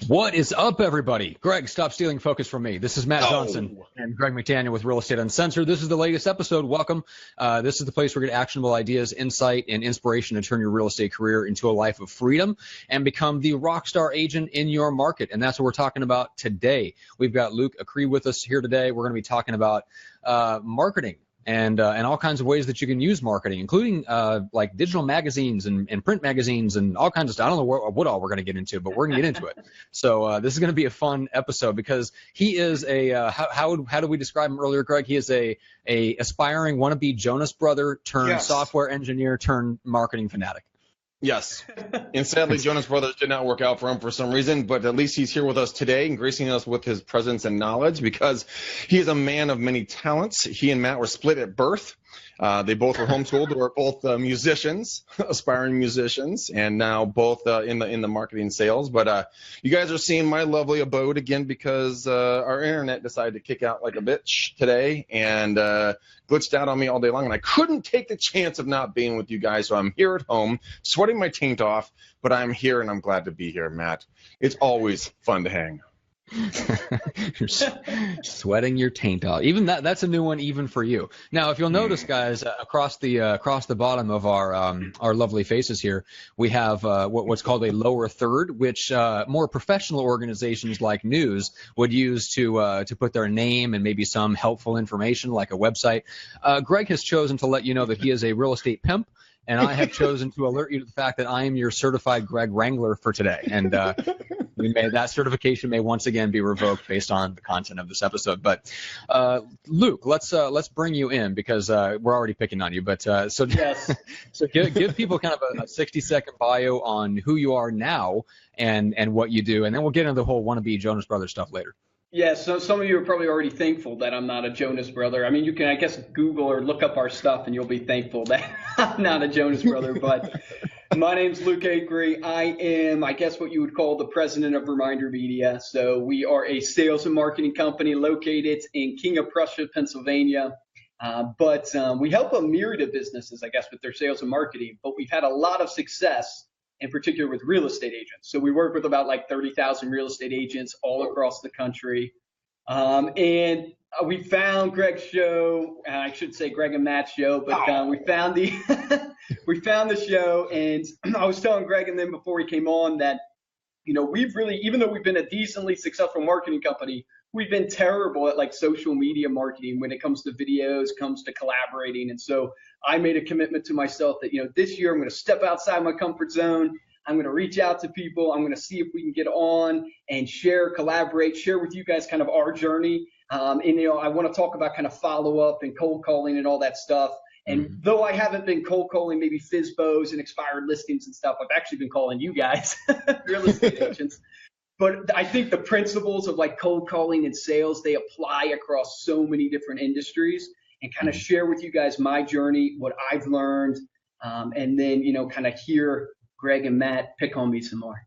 What is up, everybody? Greg, stop stealing focus from me. This is Matt Johnson and Greg McDaniel with Real Estate Uncensored. This is the latest episode. Welcome. This is the place where you get actionable ideas, insight, and inspiration to turn your real estate career into a life of freedom and become the rock star agent in your market. And that's what we're talking about today. We've got Luke Acree with us here today. We're going to be talking about marketing. And all kinds of ways that you can use marketing, including like digital magazines and print magazines and all kinds of stuff. I don't know what all we're going to get into, but we're going to get into it. So this is going to be a fun episode because he is a how do we describe him earlier, Greg? He is a aspiring wannabe Jonas Brother turned software engineer turned marketing fanatic. Yes. And sadly, Jonas Brothers did not work out for him for some reason, but at least he's here with us today and gracing us with his presence and knowledge because he is a man of many talents. He and Matt were split at birth. They both were homeschooled. They were both musicians, aspiring musicians, and now both in the marketing sales. But you guys are seeing my lovely abode again because our internet decided to kick out like a bitch today and glitched out on me all day long. And I couldn't take the chance of not being with you guys, so I'm here at home, sweating my taint off. But I'm here, and I'm glad to be here, Matt. It's always fun to hang. You're sweating your taint off. Even that's a new one, even for you. Now, if you'll notice, guys, across the bottom of our lovely faces here, we have what's called a lower third, which more professional organizations like news would use to put their name and maybe some helpful information like a website. Greg has chosen to let you know that he is a real estate pimp. And I have chosen to alert you to the fact that I am your certified Greg Wrangler for today. And that certification may once again be revoked based on the content of this episode. But Luke, let's bring you in because we're already picking on you. But so give people kind of a 60-second bio on who you are now and what you do, and then we'll get into the whole wannabe Jonas Brothers stuff later. Yeah, so some of you are probably already thankful that I'm not a Jonas Brother. I mean, you can, I guess, Google or look up our stuff and you'll be thankful that I'm not a Jonas Brother. But my name's Luke Acree. I am, I guess, what you would call the president of ReminderMedia. So we are a sales and marketing company located in King of Prussia, Pennsylvania. But we help a myriad of businesses, I guess, with their sales and marketing. But we've had a lot of success in particular with real estate agents. So we work with about like 30,000 real estate agents all across the country. And we found Greg's show, I should say Greg and Matt's show, but we found the show. And I was telling Greg and them before he came on that, you know, we've really, even though we've been a decently successful marketing company, we've been terrible at like social media marketing when it comes to videos, comes to collaborating. And so I made a commitment to myself that, you know, this year I'm going to step outside my comfort zone. I'm going to reach out to people. I'm going to see if we can get on and share, collaborate, share with you guys kind of our journey. And, you know, I want to talk about kind of follow up and cold calling and all that stuff. And though I haven't been cold calling maybe FSBOs and expired listings and stuff, I've actually been calling you guys, real estate agents. But I think the principles of like cold calling and sales, they apply across so many different industries, and kind of share with you guys my journey, what I've learned, and then, you know, kind of hear Greg and Matt pick on me some more.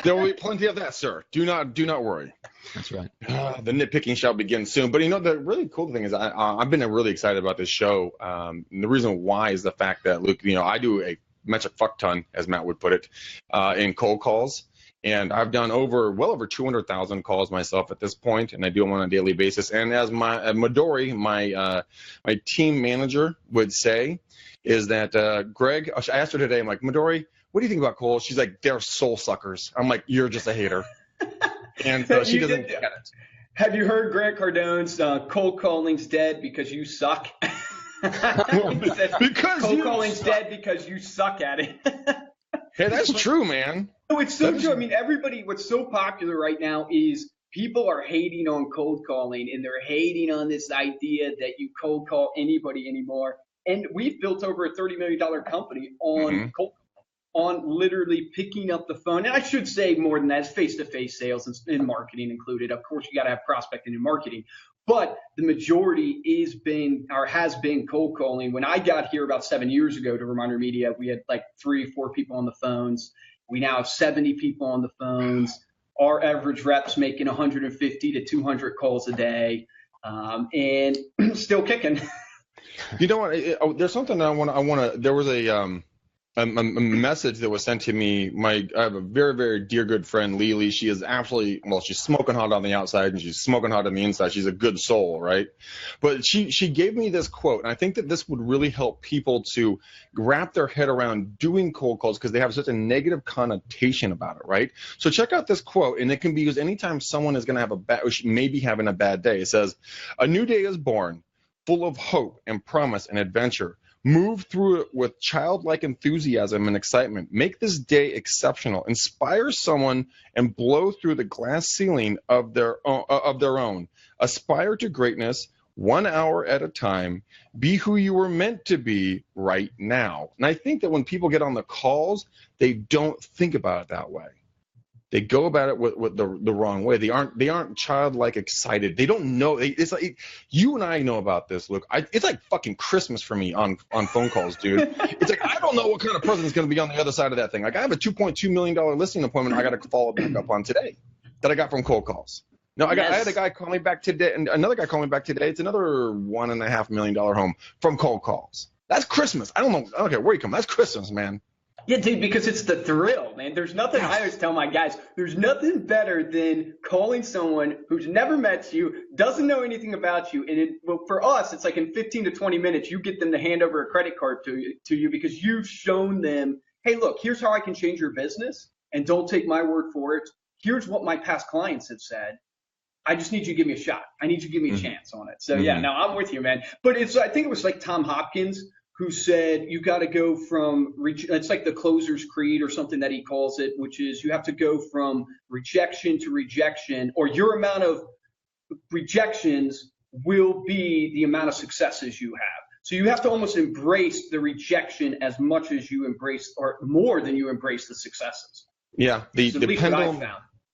There will be plenty of that, sir. Do not worry. That's right. The nitpicking shall begin soon. But, you know, the really cool thing is I've been really excited about this show. And the reason why is the fact that, Luke, you know, I do a fuck ton, as Matt would put it, in cold calls. And I've done well over 200,000 calls myself at this point, and I do them on a daily basis. And as Midori, my team manager, would say, is that Greg, I asked her today, I'm like, Midori, what do you think about calls? She's like, they're soul suckers. I'm like, you're just a hater. And so she doesn't get it. Have you heard Grant Cardone's cold calling's dead because you suck? Because cold calling's dead because you suck at it. Hey, that's true, man. No, it's so true. I mean, what's so popular right now is people are hating on cold calling, and they're hating on this idea that you cold call anybody anymore. And we've built over a $30 million company on cold calling, on literally picking up the phone. And I should say more than that, it's face-to-face sales and marketing included. Of course, you got to have prospecting and marketing. But the majority has been cold calling. When I got here about 7 years ago to ReminderMedia, we had like 3 or 4 people on the phones. We now have 70 people on the phones. Our average rep's making 150 to 200 calls a day, and still kicking. You know what? There's something I want to. There was a a message that was sent to me. I have a very, very dear good friend, Lily. She is absolutely, well, she's smoking hot on the outside and she's smoking hot on the inside. She's a good soul, right? But she gave me this quote, and I think that this would really help people to wrap their head around doing cold calls because they have such a negative connotation about it, right? So check out this quote, and it can be used anytime someone is going to have maybe having a bad day. It says, "A new day is born, full of hope and promise and adventure. Move through it with childlike enthusiasm and excitement. Make this day exceptional. Inspire someone and blow through the glass ceiling of their own. Aspire to greatness 1 hour at a time. Be who you were meant to be right now." And I think that when people get on the calls, they don't think about it that way. They go about it with the wrong way. They aren't childlike excited. They don't know. It's like you and I know about this, Luke. It's like fucking Christmas for me on phone calls, dude. It's like I don't know what kind of person is going to be on the other side of that thing. Like I have a $2.2 million listing appointment I got to follow back up on today that I got from cold calls. No, I had a guy call me back today, and another guy call me back today. It's another $1.5 million home from cold calls. That's Christmas. I don't know. I don't care where you come. That's Christmas, man. Yeah, dude, because it's the thrill, man. There's nothing, I always tell my guys, there's nothing better than calling someone who's never met you, doesn't know anything about you. And for us, it's like in 15 to 20 minutes, you get them to hand over a credit card to you because you've shown them, hey, look, here's how I can change your business. And don't take my word for it. Here's what my past clients have said. I just need you to give me a shot. I need you to give me a chance on it. So, yeah, no, I'm with you, man. But I think it was like Tom Hopkins who said you got to go from it's like the closer's creed or something that he calls it, which is you have to go from rejection to rejection, or your amount of rejections will be the amount of successes you have. So you have to almost embrace the rejection as much as you embrace, or more than you embrace the successes. Yeah, the pendulum.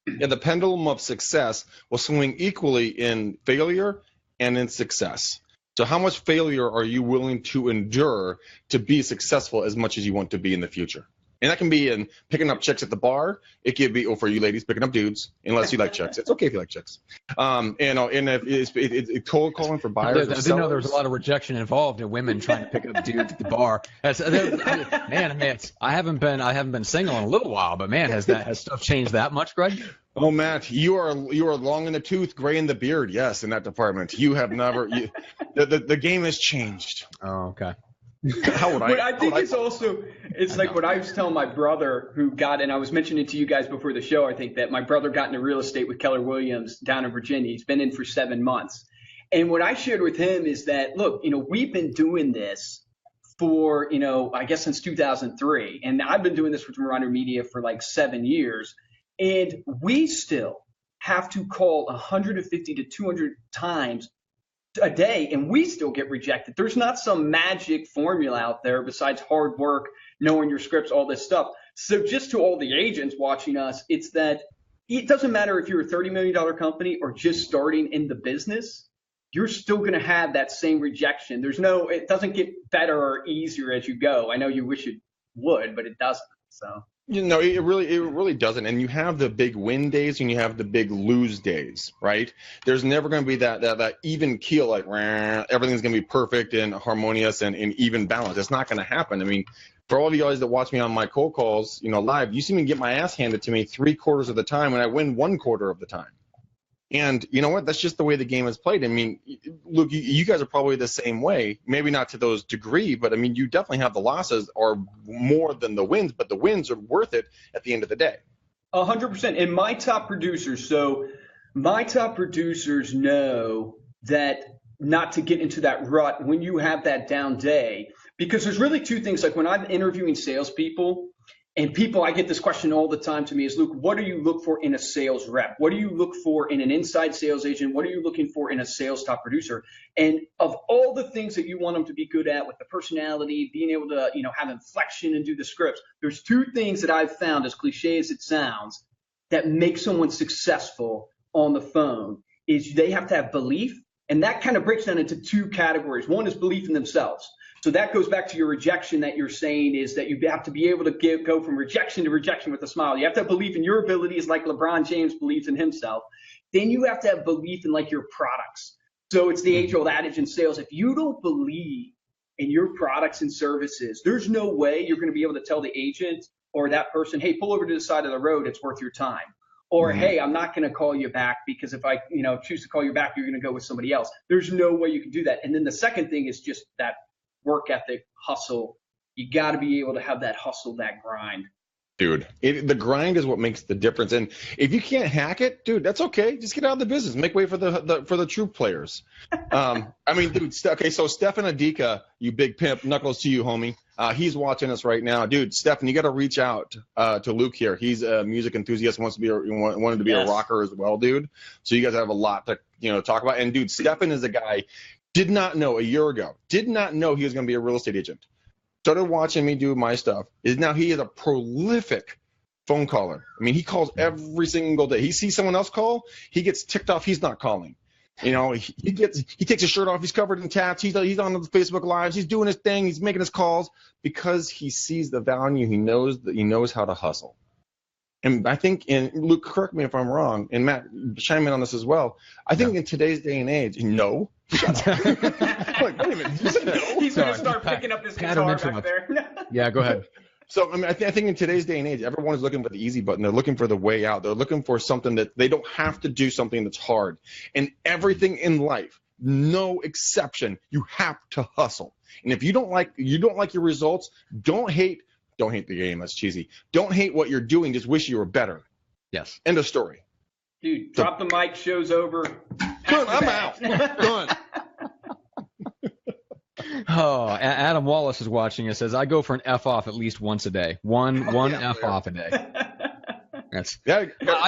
Yeah, the pendulum of success will swing equally in failure and in success. So how much failure are you willing to endure to be successful as much as you want to be in the future? And that can be in picking up chicks at the bar. It could be, for you ladies, picking up dudes, unless you like chicks. It's okay if you like chicks. And if it's cold calling for buyers. I didn't know there was a lot of rejection involved in women trying to pick up dudes at the bar. Man, I haven't been single in a little while, but man, has stuff changed that much, Greg? Oh, Matt, you are long in the tooth, gray in the beard. Yes, in that department, you have never. The game has changed. Oh, okay. How would I? But I think it's like what I was telling my brother who got, and I was mentioning to you guys before the show, I think that my brother got into real estate with Keller Williams down in Virginia. He's been in for 7 months. And what I shared with him is that, look, we've been doing this for, I guess since 2003. And I've been doing this with ReminderMedia for like 7 years. And we still have to call 150 to 200 times a day, and we still get rejected. There's not some magic formula out there besides hard work, knowing your scripts, all this stuff. So just to all the agents watching us, it's that it doesn't matter if you're a $30 million company or just starting in the business, you're still going to have that same rejection. It doesn't get better or easier as you go. I know you wish it would, but it doesn't. So. It really doesn't. And you have the big win days and you have the big lose days, right? There's never going to be that even keel, like everything's going to be perfect and harmonious and even balanced. It's not going to happen. I mean, for all of you guys that watch me on my cold calls, live, you see me get my ass handed to me 3/4 of the time and I win 1/4 of the time. And you know what? That's just the way the game is played. I mean, look, you guys are probably the same way. Maybe not to those degree, but I mean, you definitely have the losses are more than the wins, but the wins are worth it at the end of the day. 100%. And my top producers know that not to get into that rut when you have that down day, because there's really two things. Like when I'm interviewing salespeople, and I get this question all the time to me is, Luke, what do you look for in a sales rep? What do you look for in an inside sales agent? What are you looking for in a sales top producer? And of all the things that you want them to be good at with the personality, being able to, have inflection and do the scripts, there's two things that I've found, as cliche as it sounds, that make someone successful on the phone is they have to have belief. And that kind of breaks down into two categories. One is belief in themselves. So that goes back to your rejection that you're saying is that you have to be able to go from rejection to rejection with a smile. You have to have belief in your abilities like LeBron James believes in himself. Then you have to have belief in like your products. So it's the age-old adage in sales. If you don't believe and your products and services, there's no way you're going to be able to tell the agent or that person, hey, pull over to the side of the road, it's worth your time. Or, hey, I'm not going to call you back because if I choose to call you back, you're going to go with somebody else. There's no way you can do that. And then the second thing is just that work ethic, hustle. You got to be able to have that hustle, that grind. Dude, the grind is what makes the difference. And if you can't hack it, dude, that's okay. Just get out of the business. Make way for the true players. I mean, dude, okay, so Stefan Adika, you big pimp, knuckles to you, homie. He's watching us right now. Dude, Stefan, you got to reach out to Luke here. He's a music enthusiast, wanted to be a rocker as well, dude. So you guys have a lot to talk about. And, dude, Stefan is a guy, did not know he was going to be a real estate agent. Started watching me do my stuff. Now he is a prolific phone caller. I mean, he calls every single day. He sees someone else call, he gets ticked off. He's not calling. He takes his shirt off. He's covered in tats. He's on the Facebook Lives. He's doing his thing. He's making his calls because he sees the value. He knows how to hustle. And I think, and Luke, correct me if I'm wrong, and Matt, chime in on this as well. I think in today's day and age, no. Shut up. Wait a minute. You said no? He's going to start picking up his guitar back there. Yeah, go ahead. So, I mean, I think in today's day and age, everyone is looking for the easy button. They're looking for the way out. They're looking for something that they don't have to do something that's hard. And everything in life, no exception, you have to hustle. And if you don't like your results, don't hate the game. That's cheesy. Don't hate what you're doing. Just wish you were better. Yes. End of story. Dude, drop the mic. Show's over. Done. I'm out. Done. Oh, Adam Wallace is watching and says, I go for an F off at least once a day. One F off a day. That's I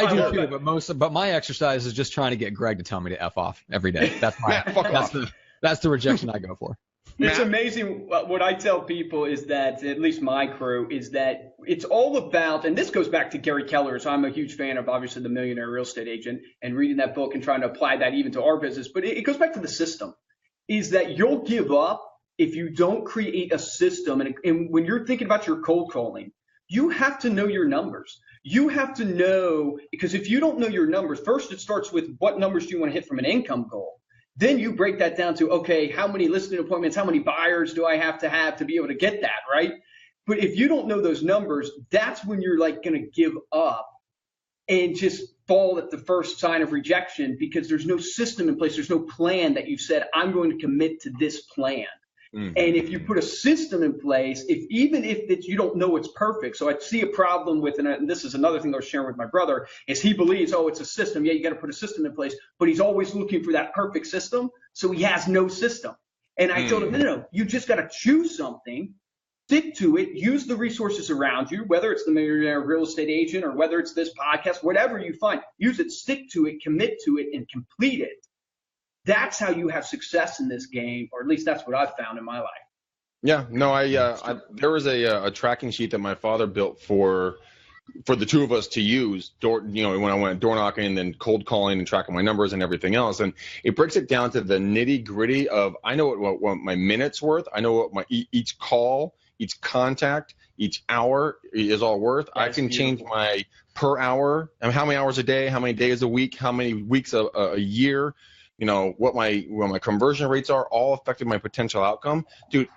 do too, but my exercise is just trying to get Greg to tell me to F off every day. That's the rejection I go for. It's amazing. What I tell people is that, at least my crew, is that it's all about, and this goes back to Gary Keller, so I'm a huge fan of, obviously, The Millionaire Real Estate Agent, and reading that book and trying to apply that even to our business. But it goes back to the system, is that you'll give up if you don't create a system. And when you're thinking about your cold calling, you have to know your numbers. You have to know, because if you don't know your numbers, first it starts with what numbers do you want to hit from an income goal. Then you break that down to, okay, how many listing appointments, how many buyers do I have to be able to get that, right? But if you don't know those numbers, that's when you're like going to give up and just fall at the first sign of rejection, because there's no system in place. There's no plan that you've said, I'm going to commit to this plan. Mm-hmm. And if you put a system in place, even if you don't know it's perfect. So I see a problem with, and this is another thing I was sharing with my brother, is he believes, it's a system. Yeah, you got to put a system in place, but he's always looking for that perfect system. So he has no system. And I told him, no, you just got to choose something, stick to it, use the resources around you, whether it's the Millionaire Real Estate Agent or whether it's this podcast, whatever you find, use it, stick to it, commit to it, and complete it. That's how you have success in this game, or at least that's what I've found in my life. Yeah, no, there was a tracking sheet that my father built for the two of us to use, when I went door knocking and then cold calling and tracking my numbers and everything else. And it breaks it down to the nitty gritty of, I know what my minute's worth. I know what each call, each contact, each hour is all worth. That's I can beautiful. Change my per hour, and how many hours a day, how many days a week, how many weeks a year. What my conversion rates are, all affected my potential outcome. Dude,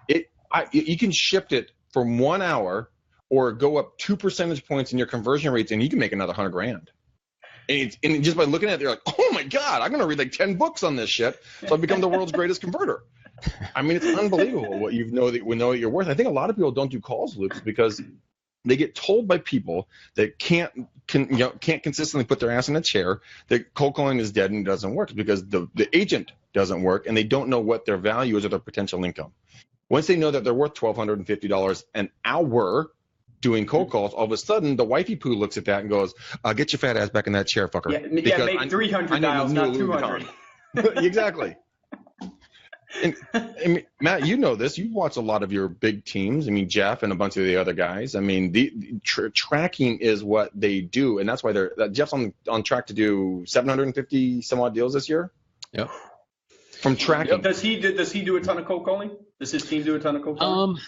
you can shift it from 1 hour or go up 2 percentage points in your conversion rates, and you can make another $100,000. And just by looking at it, you're like, oh my God, I'm going to read like 10 books on this shit. So I've become the world's greatest converter. I mean, it's unbelievable what you know that you're worth. I think a lot of people don't do calls, Luke, because they get told by people that can't consistently put their ass in a chair that cold calling is dead and doesn't work, because the agent doesn't work, and they don't know what their value is or their potential income. Once they know that they're worth $1,250 an hour doing cold calls, all of a sudden the wifey poo looks at that and goes, "Get your fat ass back in that chair, fucker." Yeah, make 300 dials, not 200. Exactly. And Matt, you know this. You've watched a lot of your big teams. I mean, Jeff and a bunch of the other guys. I mean, the tracking is what they do, and that's why Jeff's on track to do 750 some odd deals this year. Yep. From tracking. Does he do a ton of cold calling? Does his team do a ton of cold calling?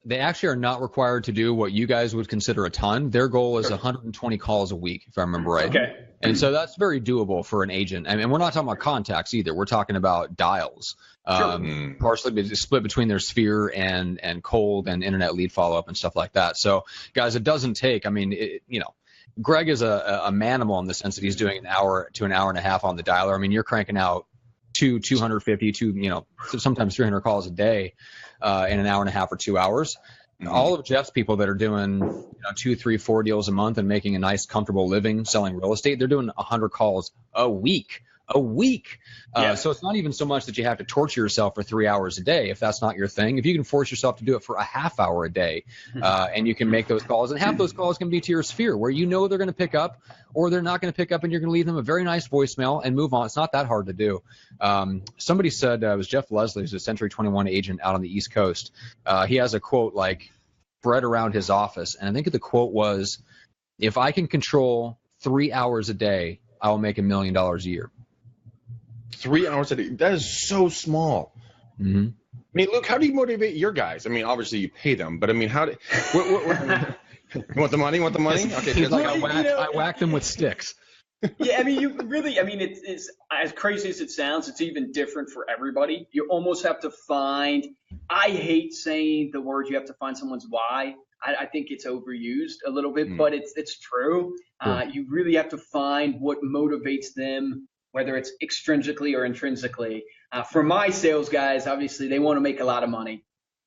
they actually are not required to do what you guys would consider a ton. Their goal is 120 calls a week, if I remember right. Okay. And so that's very doable for an agent. I mean, we're not talking about contacts either. We're talking about dials. Partially split between their sphere and cold and internet lead follow-up and stuff like that. So, guys, it doesn't take, I mean, Greg is a manimal in the sense that he's doing an hour to an hour and a half on the dialer. I mean, you're cranking out 250, sometimes 300 calls a day in an hour and a half or 2 hours. All of Jeff's people that are doing 2, 3, 4 deals a month and making a nice, comfortable living selling real estate, they're doing 100 calls a week. So it's not even so much that you have to torture yourself for 3 hours a day if that's not your thing. If you can force yourself to do it for a half hour a day, and you can make those calls, and half those calls can be to your sphere where they're going to pick up or they're not going to pick up, and you're going to leave them a very nice voicemail and move on. It's not that hard to do. Somebody said, it was Jeff Leslie, who's a Century 21 agent out on the East Coast. He has a quote like spread around his office, and I think the quote was, "If I can control 3 hours a day, I will make $1 million a year." 3 hours a day. That is so small. Mm-hmm. I mean, Luke, how do you motivate your guys? I mean, obviously you pay them, but I mean, what you want the money? Okay. He's like, I whack them with sticks. Yeah, I mean, it's as crazy as it sounds, it's even different for everybody. You almost have to find, I hate saying the word, you have to find someone's why. I think it's overused a little bit, but it's true. You really have to find what motivates them, whether it's extrinsically or intrinsically. For my sales guys, obviously, they want to make a lot of money.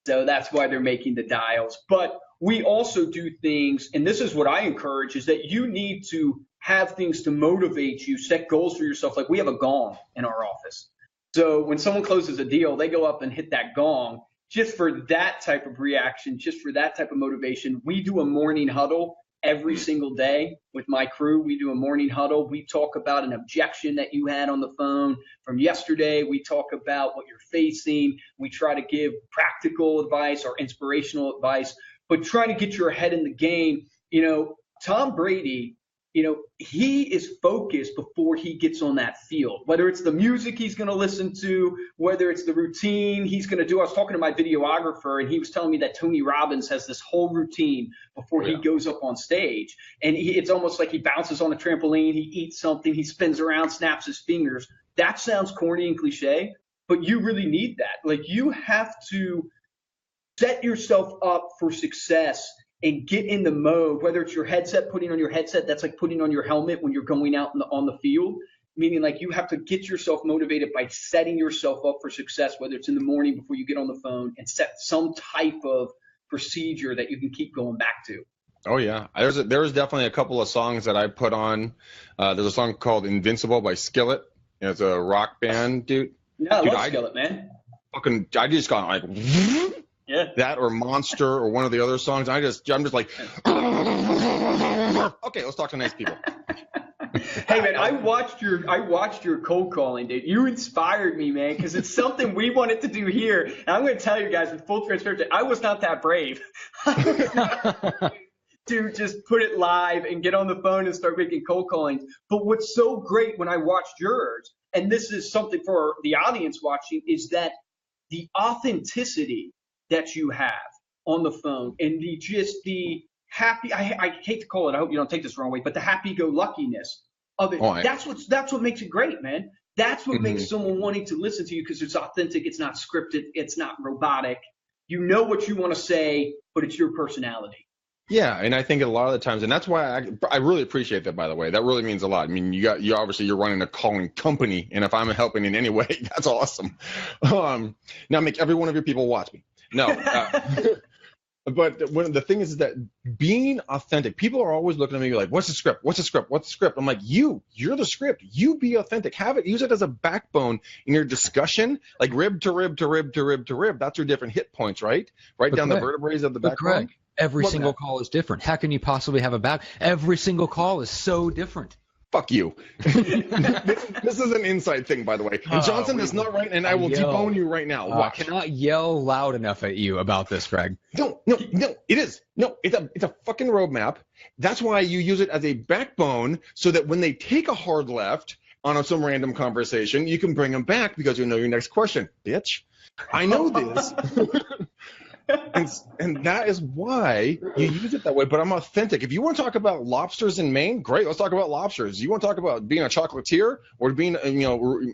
So that's why they're making the dials. But we also do things, and this is what I encourage, is that you need to have things to motivate you, set goals for yourself. Like we have a gong in our office. So when someone closes a deal, they go up and hit that gong just for that type of reaction, just for that type of motivation. We do a morning huddle every single day with my crew. We do a morning huddle. We talk about an objection that you had on the phone from yesterday. We talk about what you're facing. We try to give practical advice or inspirational advice, but trying to get your head in the game. Tom Brady, he is focused before he gets on that field, whether it's the music he's going to listen to, whether it's the routine he's going to do. I was talking to my videographer, and he was telling me that Tony Robbins has this whole routine before he goes up on stage. And it's almost like he bounces on a trampoline, he eats something, he spins around, snaps his fingers. That sounds corny and cliche, but you really need that. Like, you have to set yourself up for success and get in the mode, whether it's your headset, putting on your headset, that's like putting on your helmet when you're going out on the field, meaning like you have to get yourself motivated by setting yourself up for success, whether it's in the morning before you get on the phone, and set some type of procedure that you can keep going back to. Oh, yeah. There's definitely a couple of songs that I put on. There's a song called Invincible by Skillet. It's a rock band, dude. Yeah, I love Skillet, man. I just got like... Yeah. That or Monster or one of the other songs. I'm just like, okay, let's talk to nice people. Hey man, I watched your cold calling, dude. You inspired me, man, because it's something we wanted to do here. And I'm going to tell you guys with full transparency, I was not that brave to just put it live and get on the phone and start making cold callings. But what's so great when I watched yours, and this is something for the audience watching, is that the authenticity that you have on the phone, and the happy, I hate to call it, I hope you don't take this the wrong way, but the happy-go-luckiness of it. That's what makes it great, man. That's what makes someone wanting to listen to you, because it's authentic, it's not scripted, it's not robotic. You know what you want to say, but it's your personality. Yeah, and I think a lot of the times, and that's why I really appreciate that, by the way. That really means a lot. I mean, you're running a calling company, and if I'm helping in any way, that's awesome. Now make every one of your people watch me. No, but the thing is that being authentic, people are always looking at me like, what's the script? What's the script? What's the script? I'm like, you're the script. You be authentic. Use it as a backbone in your discussion, like rib to rib to rib to rib to rib. That's your different hit points, right? Right down the vertebrae of the backbone. Every single call is different. How can you possibly have a back? Every single call is so different. Fuck you. This is an inside thing, by the way. And Johnson is not right, and I will debone you right now. Watch. I cannot yell loud enough at you about this, Greg. No, it is. No, it's a fucking roadmap. That's why you use it as a backbone, so that when they take a hard left on some random conversation, you can bring them back because you know your next question. Bitch, I know this. and that is why you use it that way. But I'm authentic. If you want to talk about lobsters in Maine, great. Let's talk about lobsters. You want to talk about being a chocolatier or being,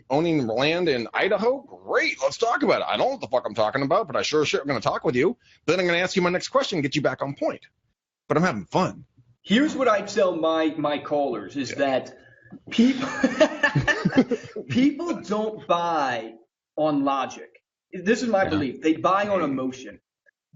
owning land in Idaho? Great. Let's talk about it. I don't know what the fuck I'm talking about, but I sure am going to talk with you. Then I'm going to ask you my next question and get you back on point. But I'm having fun. Here's what I tell my callers is that people people don't buy on logic. This is my belief. They buy on emotion.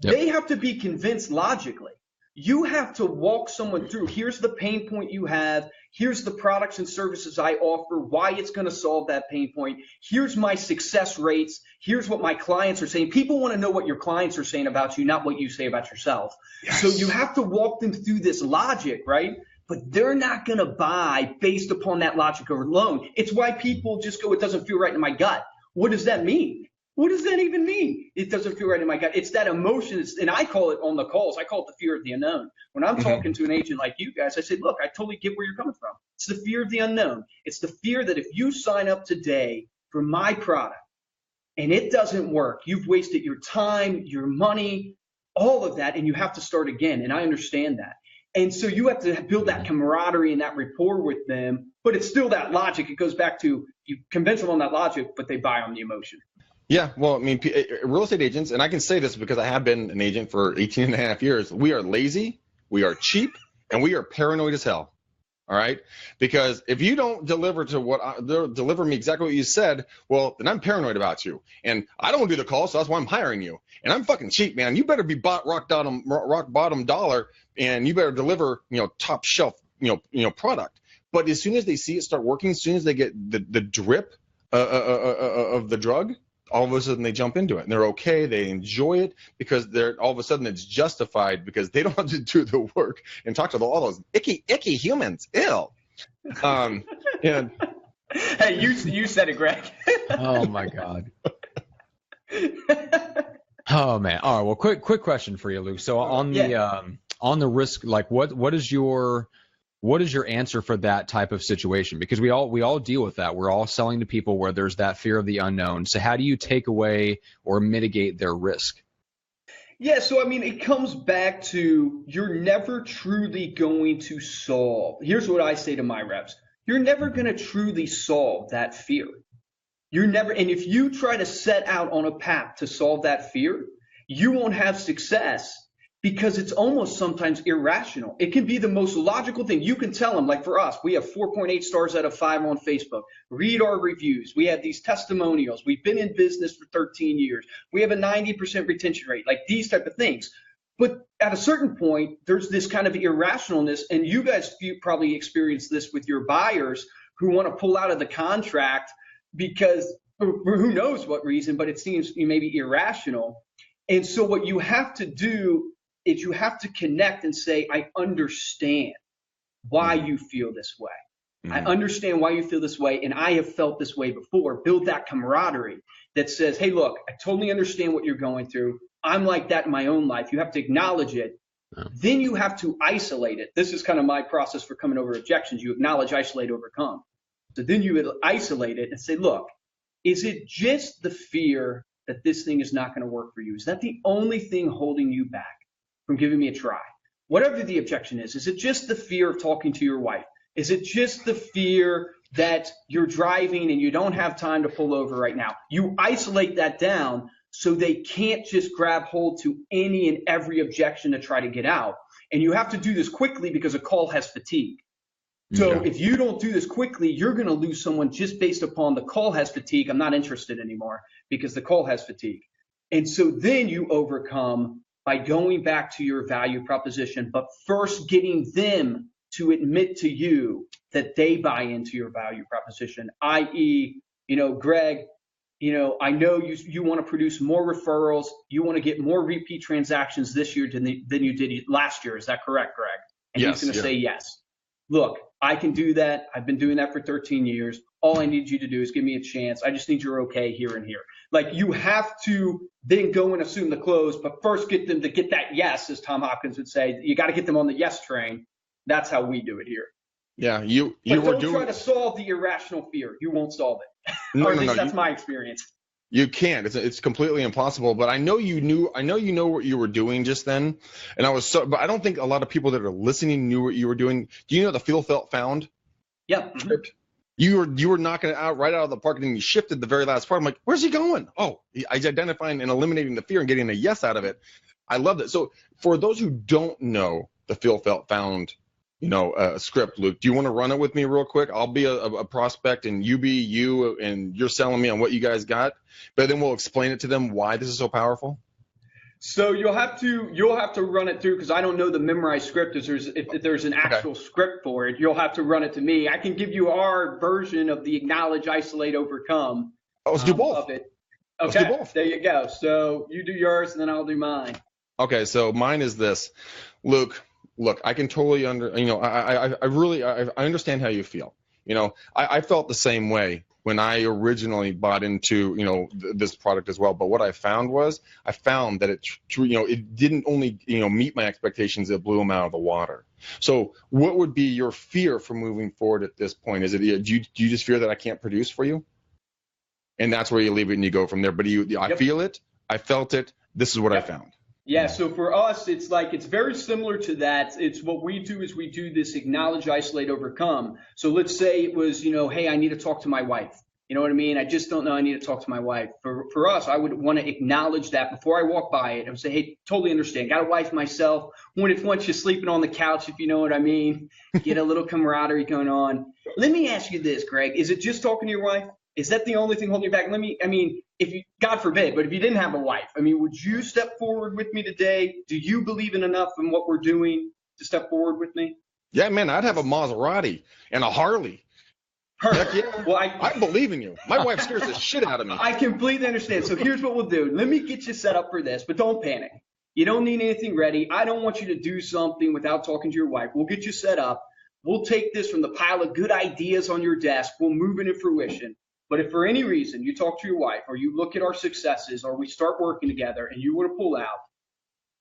Yep. They have to be convinced logically. You have to walk someone through. Here's the pain point you have. Here's the products and services I offer, why it's going to solve that pain point. Here's my success rates. Here's what my clients are saying. People want to know what your clients are saying about you, not what you say about yourself. Yes. So you have to walk them through this logic, right? But they're not going to buy based upon that logic alone. It's why people just go, it doesn't feel right in my gut. What does that mean? What does that even mean? It doesn't feel right in my gut. It's that emotion. And I call it on the calls, I call it the fear of the unknown. When I'm talking to an agent like you guys, I say, look, I totally get where you're coming from. It's the fear of the unknown. It's the fear that if you sign up today for my product and it doesn't work, you've wasted your time, your money, all of that, and you have to start again. And I understand that. And so you have to build that camaraderie and that rapport with them. But it's still that logic. It goes back to you convince them on that logic, but they buy on the emotion. Yeah, well, I mean, real estate agents, and I can say this because I have been an agent for 18 and a half years, we are lazy, we are cheap, and we are paranoid as hell. All right? Because if you don't deliver deliver me exactly what you said, well, then I'm paranoid about you. And I don't do the call, so that's why I'm hiring you. And I'm fucking cheap, man. You better be rock bottom dollar, and you better deliver, top shelf, product. But as soon as they see it start working, as soon as they get the drip of the drug, all of a sudden they jump into it and they're okay. They enjoy it because all of a sudden it's justified because they don't have to do the work and talk to all those icky humans. Ew. And hey, you said it, Greg. Oh my God. Oh man. All right. Well, quick question for you, Luke. So on the risk, like what is your answer for that type of situation? Because we all deal with that. We're all selling to people where there's that fear of the unknown. So how do you take away or mitigate their risk? Yeah, so I mean, it comes back to you're never truly going to solve. Here's what I say to my reps. You're never going to truly solve that fear. And if you try to set out on a path to solve that fear, you won't have success. Because it's almost sometimes irrational. It can be the most logical thing. You can tell them, like for us, we have 4.8 stars out of 5 on Facebook. Read our reviews. We have these testimonials. We've been in business for 13 years. We have a 90% retention rate, like these type of things. But at a certain point, there's this kind of irrationalness, and you guys probably experience this with your buyers who want to pull out of the contract because for who knows what reason, but it seems maybe irrational. And so what you have to do is you have to connect and say, I understand why you feel this way. I understand why you feel this way, and I have felt this way before. Build that camaraderie that says, hey, look, I totally understand what you're going through. I'm like that in my own life. You have to acknowledge it. Then you have to isolate it. This is kind of my process for coming over objections. You acknowledge, isolate, overcome. So then you would isolate it and say, look, is it just the fear that this thing is not going to work for you? Is that the only thing holding you back from giving me a try? Whatever the objection is it just the fear of talking to your wife? Is it just the fear that you're driving and you don't have time to pull over right now? You isolate that down so they can't just grab hold to any and every objection to try to get out. And you have to do this quickly because a call has fatigue. So if you don't do this quickly, you're going to lose someone just based upon the call has fatigue. I'm not interested anymore because the call has fatigue. And so then you overcome by going back to your value proposition, but first getting them to admit to you that they buy into your value proposition, i.e., Greg, I know you want to produce more referrals. You want to get more repeat transactions this year than you did last year. Is that correct, Greg? And he's going to say yes. Look, I can do that. I've been doing that for 13 years. All I need you to do is give me a chance. I just need your okay here and here. Like you have to then go and assume the close, but first get them to get that yes, as Tom Hopkins would say. You got to get them on the yes train. That's how we do it here. Yeah, don't try to solve the irrational fear. You won't solve it. Or at least that's my experience. You can't. It's completely impossible. But I know you know what you were doing just then, and but I don't think a lot of people that are listening knew what you were doing. Do you know the feel, felt, found? Yep. Script? You were knocking it out right out of the park, and then you shifted the very last part. I'm like, where's he going? Oh, he's identifying and eliminating the fear and getting a yes out of it. I love that. So for those who don't know the feel, felt, found, script, Luke, do you want to run it with me real quick? I'll be a prospect, and you be you, and you're selling me on what you guys got, but then we'll explain it to them why this is so powerful. So you'll have to run it through, because I don't know the memorized script. If there's an actual script for it, you'll have to run it to me. I can give you our version of the acknowledge, isolate, overcome. Oh, let's do both. Of it. Okay, let's do both. There you go. So you do yours, and then I'll do mine. Okay, so mine is this, Luke. Look, I can totally I understand how you feel. I felt the same way when I originally bought into, this product as well. But what I found that it didn't only, meet my expectations, it blew them out of the water. So what would be your fear for moving forward at this point? Is it, do you just fear that I can't produce for you? And that's where you leave it and you go from there. But I feel it. I felt it. This is what I found. Yeah, so for us, it's very similar to that. It's what we do is we do this acknowledge, isolate, overcome. So let's say it was, hey, I need to talk to my wife. You know what I mean? I just don't know. I need to talk to my wife. For us, I would want to acknowledge that before I walk by it. I would say, hey, totally understand. Got a wife myself. Once you're sleeping on the couch, if you know what I mean, get a little camaraderie going on. Let me ask you this, Greg. Is it just talking to your wife? Is that the only thing holding you back? If you, God forbid, but if you didn't have a wife, would you step forward with me today? Do you believe in enough in what we're doing to step forward with me? Yeah, man, I'd have a Maserati and a Harley. Heck yeah. Well, I believe in you. My wife scares the shit out of me. I completely understand. So here's what we'll do. Let me get you set up for this, but don't panic. You don't need anything ready. I don't want you to do something without talking to your wife. We'll get you set up. We'll take this from the pile of good ideas on your desk. We'll move it into fruition. But if for any reason you talk to your wife or you look at our successes or we start working together and you want to pull out,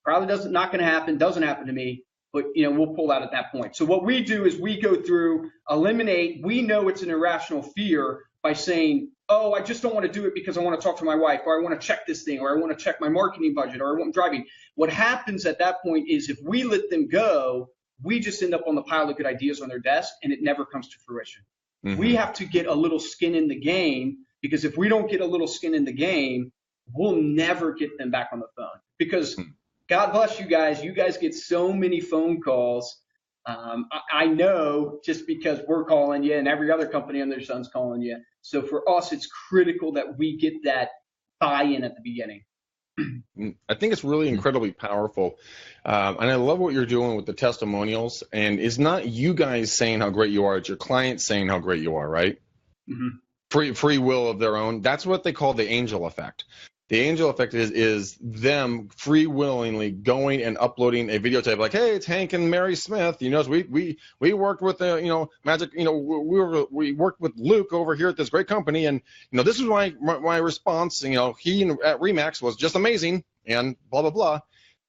probably doesn't happen to me, but we'll pull out at that point. So what we do is we go through, eliminate, we know it's an irrational fear by saying, oh, I just don't want to do it because I want to talk to my wife, or I want to check this thing, or I want to check my marketing budget, or I'm driving. What happens at that point is if we let them go, we just end up on the pile of good ideas on their desk and it never comes to fruition. Mm-hmm. We have to get a little skin in the game, because if we don't get a little skin in the game, we'll never get them back on the phone. Because God bless you guys. You guys get so many phone calls. I know, just because we're calling you and every other company under their sun's calling you. So for us, it's critical that we get that buy-in at the beginning. I think it's really incredibly powerful. And I love what you're doing with the testimonials. And it's not you guys saying how great you are, it's your clients saying how great you are, right? Mm-hmm. Free will of their own. That's what they call the angel effect. The angel effect is them free willingly going and uploading a videotape like, hey, it's Hank and Mary Smith. We worked with Magic. We worked with Luke over here at this great company, and this is my response. He at Remax was just amazing, and blah blah blah.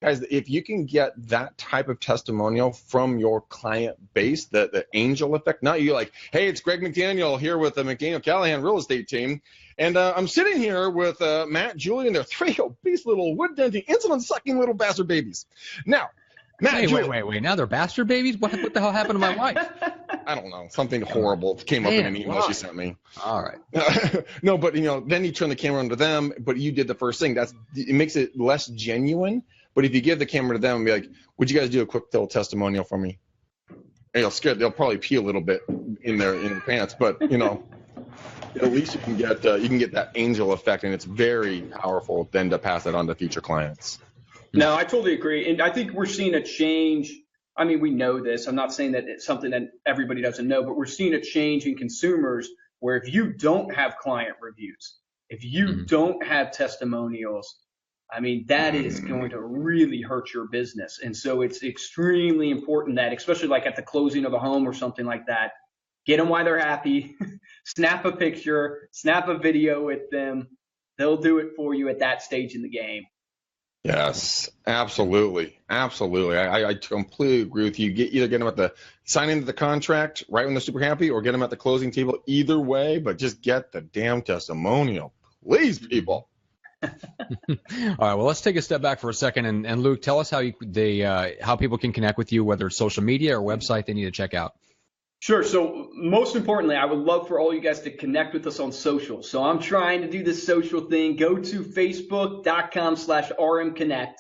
Guys, if you can get that type of testimonial from your client base, the angel effect, not you like, hey, it's Greg McDaniel here with the McDaniel Callahan real estate team. And I'm sitting here with Matt, Julie, and their 3 obese little wood-denting, insulin-sucking little bastard babies. Now, Matt, wait. Now they're bastard babies? What the hell happened to my wife? I don't know. Something horrible came up in an email she sent me. All right. No, but, then you turn the camera onto them, but you did the first thing. It makes it less genuine. But if you give the camera to them and be like, would you guys do a quick little testimonial for me? And they'll probably pee a little bit in their pants, but, at least you can get that angel effect, and it's very powerful then to pass that on to future clients. No, I totally agree. And I think we're seeing a change. We know this. I'm not saying that it's something that everybody doesn't know, but we're seeing a change in consumers where if you don't have client reviews, if you don't have testimonials, that is going to really hurt your business. And so it's extremely important that, especially like at the closing of a home or something like that, get them while they're happy, snap a picture, snap a video with them. They'll do it for you at that stage in the game. Yes, absolutely. Absolutely. I completely agree with you. Either get them at the signing of the contract right when they're super happy, or get them at the closing table. Either way, but just get the damn testimonial, Please, people. All right, well, let's take a step back for a second, and Luke, tell us how how people can connect with you, whether it's social media or website they need to check out. Sure. So most importantly, I would love for all you guys to connect with us on social. So I'm trying to do this social thing. Go to facebook.com/RMConnect.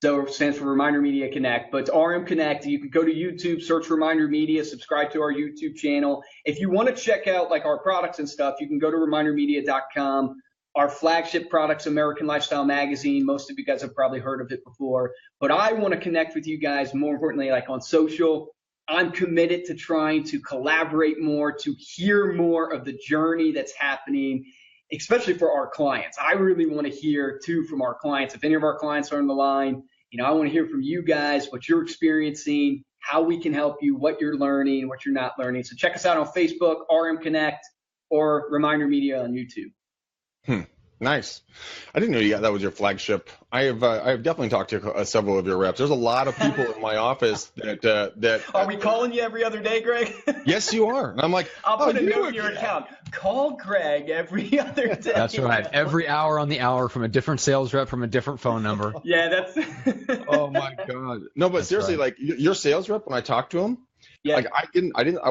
So it stands for Reminder Media Connect, but it's RM Connect. You can go to YouTube, search Reminder Media, subscribe to our YouTube channel. If you want to check out like our products and stuff, you can go to ReminderMedia.com. Our flagship products, American Lifestyle Magazine. Most of you guys have probably heard of it before, but I want to connect with you guys more importantly, like on social. I'm committed to trying to collaborate more, to hear more of the journey that's happening, especially for our clients. I really want to hear too from our clients. If any of our clients are on the line, I want to hear from you guys, what you're experiencing, how we can help you, what you're learning, what you're not learning. So check us out on Facebook, RM Connect, or Reminder Media on YouTube. Nice. I didn't know that was your flagship. I've definitely talked to several of your reps. There's a lot of people in my office that. Are we calling you every other day, Greg? Yes, you are. And I'm like, I'll put a note in your account. Call Greg every other day. That's right. Every hour on the hour from a different sales rep from a different phone number. Yeah, that's. Oh my God. No, but that's seriously, right. Like your sales rep, when I talked to him. Yeah. Like I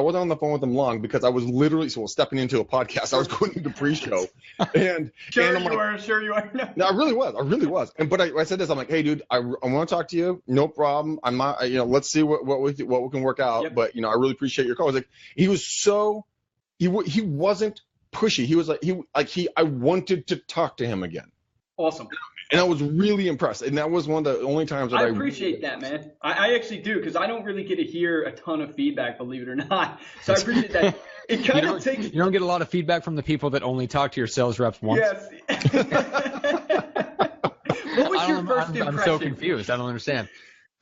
wasn't on the phone with him long because I was literally stepping into a podcast. I was going into pre-show, and sure and you are. No, I really was. But I said this. I'm like, hey, dude, I want to talk to you. No problem. I'm not. Let's see what we can work out. Yep. But I really appreciate your call. I was like, he was so he wasn't pushy. He was I wanted to talk to him again. Awesome. And I was really impressed. And that was one of the only times that I appreciate that, man. I actually do, because I don't really get to hear a ton of feedback, believe it or not. So I appreciate that. It kind of takes. You don't get a lot of feedback from the people that only talk to your sales reps once. Yes. What was your first impression? I'm so confused. I don't understand.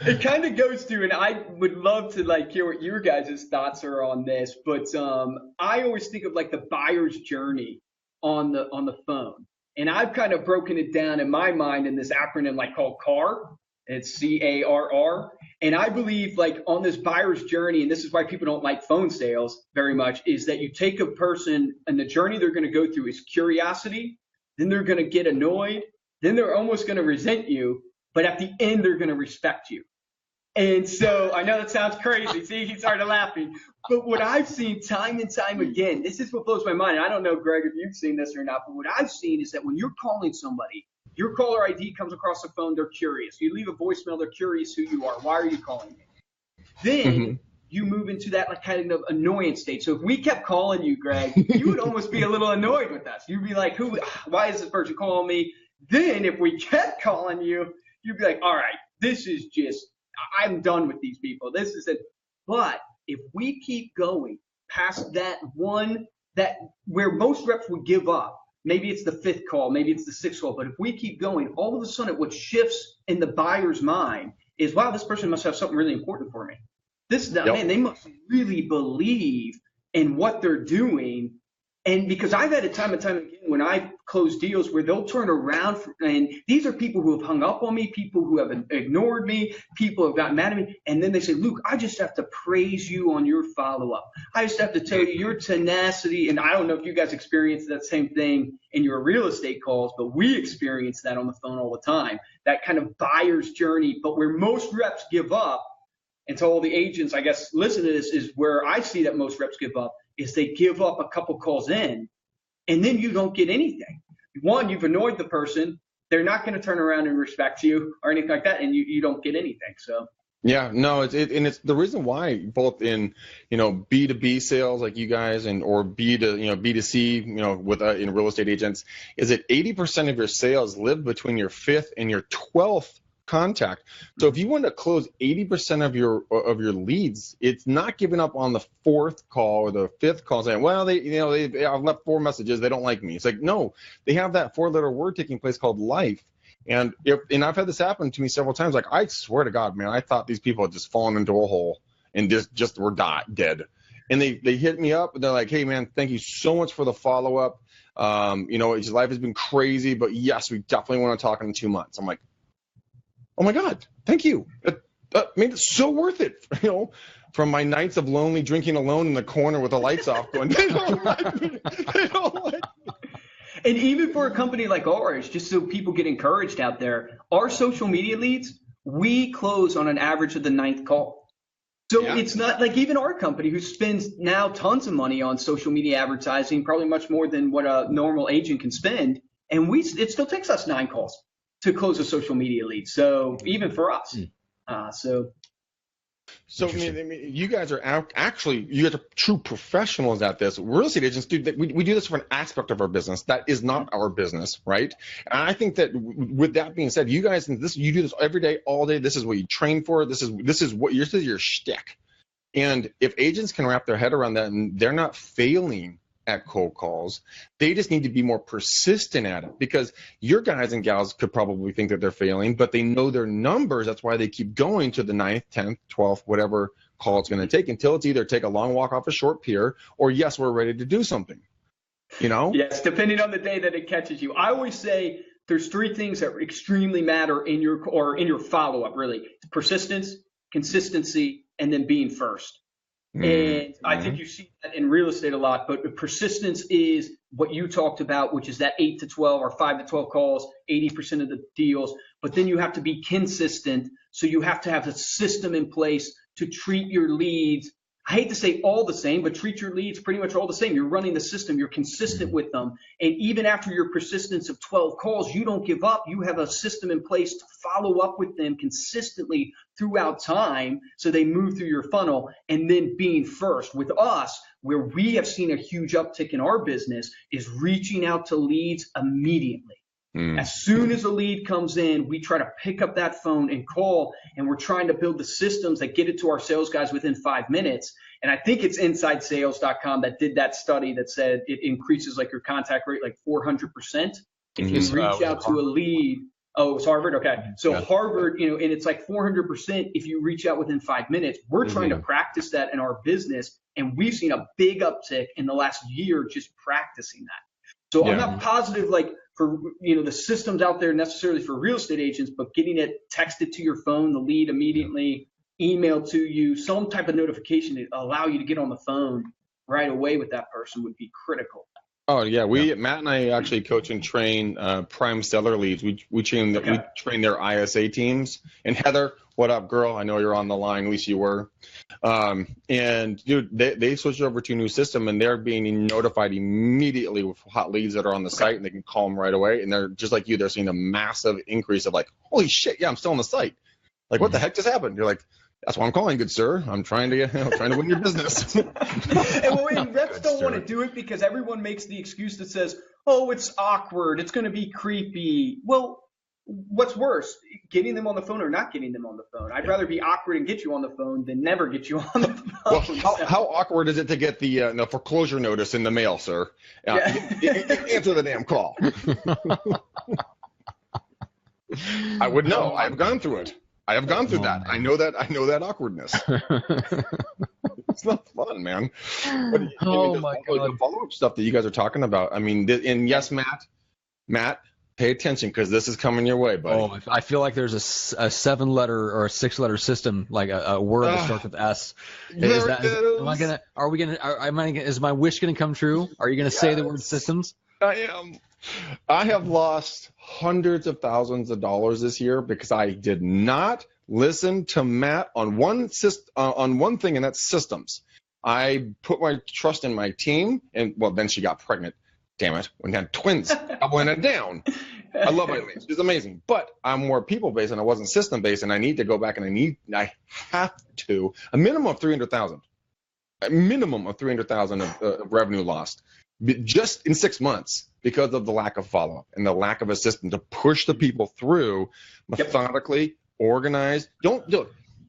It kind of goes through, and I would love to hear what your guys' thoughts are on this. But I always think of the buyer's journey on the phone. And I've kind of broken it down in my mind in this acronym called CARR. It's CARR. And I believe on this buyer's journey, and this is why people don't like phone sales very much, is that you take a person and the journey they're going to go through is curiosity. Then they're going to get annoyed. Then they're almost going to resent you. But at the end, they're going to respect you. And so I know that sounds crazy. See, he started laughing. But what I've seen time and time again, this is what blows my mind. I don't know, Greg, if you've seen this or not, but what I've seen is that when you're calling somebody, your caller ID comes across the phone, they're curious. You leave a voicemail, they're curious who you are. Why are you calling me? Then you move into that kind of annoyance state. So if we kept calling you, Greg, you would almost be a little annoyed with us. You'd be like, why is this person calling me? Then if we kept calling you, you'd be like, all right, this is just, I'm done with these people. This is it. But if we keep going past that one, that where most reps would give up, maybe it's the 5th call, maybe it's the 6th call, but if we keep going, all of a sudden what shifts in the buyer's mind is, wow, this person must have something really important for me. Man, they must really believe in what they're doing. And because I've had it time and time again when I've closed deals where they'll turn around, and these are people who have hung up on me, people who have ignored me, people who have gotten mad at me, and then they say, Luke, I just have to praise you on your follow-up. I just have to tell you your tenacity, and I don't know if you guys experience that same thing in your real estate calls, but we experience that on the phone all the time, that kind of buyer's journey, but where most reps give up, and so all the agents, I guess, listen to this, is where I see that most reps give up, is they give up a couple calls in, and then you don't get anything. One, you've annoyed the person. They're not going to turn around and respect you or anything like that, and you don't get anything. So. Yeah, no, it's the reason why both in B2B sales like you guys or B2C with in real estate agents is that 80% of your sales live between your 5th and your 12th contact. So if you want to close 80% of your leads, it's not giving up on the 4th call or the 5th call saying, well, I've left 4 messages, they don't like me. It's like, no, they have that 4-letter word taking place called life. And I've had this happen to me several times. Like, I swear to God, man, I thought these people had just fallen into a hole and just were dead. And they hit me up and they're like, hey man, thank you so much for the follow-up. His life has been crazy, but yes, we definitely want to talk in 2 months. I'm like, oh my God, thank you. That made it so worth it. From my nights of lonely drinking alone in the corner with the lights off going, they don't like me. They don't like me. And even for a company like ours, just so people get encouraged out there, our social media leads, we close on an average of the 9th call. So it's not like even our company, who spends now tons of money on social media advertising, probably much more than what a normal agent can spend, and it still takes us 9 calls to close a social media lead. So even for us, So I mean, you guys are actually, you guys are true professionals at this. Real estate agents we do this for an aspect of our business that is not our business, right? And I think that with that being said, you guys, you do this every day, all day. This is what you train for. This is your shtick. And if agents can wrap their head around that and they're not failing at cold calls, they just need to be more persistent at it, because your guys and gals could probably think that they're failing, but they know their numbers. That's why they keep going to the 9th, 10th, 12th, whatever call it's going to take, until it's either take a long walk off a short pier or yes, we're ready to do something. Yes, depending on the day that it catches you. I always say there's 3 things that extremely matter in your follow-up, really: persistence, consistency, and then being first. And I think you see that in real estate a lot, but persistence is what you talked about, which is that 8 to 12 or 5 to 12 calls, 80% of the deals. But then you have to be consistent. So you have to have a system in place to treat your leads. I hate to say all the same, but treat your leads pretty much all the same. You're running the system. You're consistent with them. And even after your persistence of 12 calls, you don't give up. You have a system in place to follow up with them consistently throughout time, so they move through your funnel. And then being first. With us, where we have seen a huge uptick in our business, is reaching out to leads immediately. As soon as a lead comes in, we try to pick up that phone and call, and we're trying to build the systems that get it to our sales guys within 5 minutes. And I think it's InsideSales.com that did that study that said it increases like your contact rate like 400% if you reach out to a lead. Oh, it's Harvard? Okay. So Harvard, and it's like 400% if you reach out within 5 minutes. We're trying to practice that in our business, and we've seen a big uptick in the last year just practicing that. So I'm not positive for the systems out there necessarily for real estate agents, but getting it texted to your phone, the lead immediately, emailed to you, some type of notification to allow you to get on the phone right away with that person would be critical. Oh yeah, Matt and I actually coach and train prime seller leads. We train their ISA teams. And Heather, what up, girl? I know you're on the line. At least you were. And dude, they switched over to a new system, and they're being notified immediately with hot leads that are on the site, and they can call them right away. And they're just like you. They're seeing a massive increase of like, holy shit, yeah, I'm still on the site. Like, what the heck just happened? You're like, that's why I'm calling, good sir. I'm trying to win your business. And reps don't want to do it because everyone makes the excuse that says, oh, it's awkward, it's going to be creepy. Well, what's worse, getting them on the phone or not getting them on the phone? I'd rather be awkward and get you on the phone than never get you on the phone. Well, how awkward is it to get the foreclosure notice in the mail, sir? Answer the damn call. I would know. I've gone through it. I have gone through that. I know that awkwardness. It's not fun, man. But, my God. The follow-up stuff that you guys are talking about. I mean, and yes, Matt, pay attention because this is coming your way, buddy. Oh, I feel like there's a 7-letter or a 6-letter system, like a word that starts with S. Is my wish gonna come true? Are you gonna say the word systems? I am. I have lost hundreds of thousands of dollars this year because I did not listen to Matt on one thing, and that's systems. I put my trust in my team, and then she got pregnant. Damn it! When I had twins, I went down. I love my leads. It's amazing, but I'm more people-based, and I wasn't system-based, and I need to go back, and I have to a minimum of $300,000, of revenue lost just in 6 months because of the lack of follow-up and the lack of a system to push the people through methodically, organized.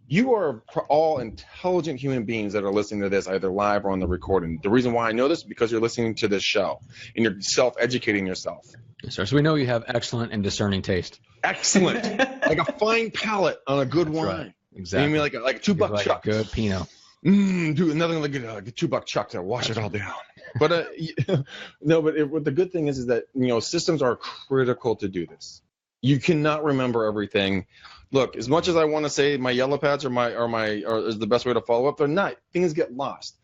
You are all intelligent human beings that are listening to this either live or on the recording. The reason why I know this is because you're listening to this show and you're self-educating yourself. Yes, sir. So we know you have excellent and discerning taste. Excellent. Like a fine palate on a good wine. Right. Exactly. You mean like a $2 chuck. A good Pinot. Dude, nothing like a $2 chuck to wash it all down. But but the good thing is that systems are critical to do this. You cannot remember everything. Look, as much as I want to say my yellow pads is the best way to follow up, they're not. Things get lost.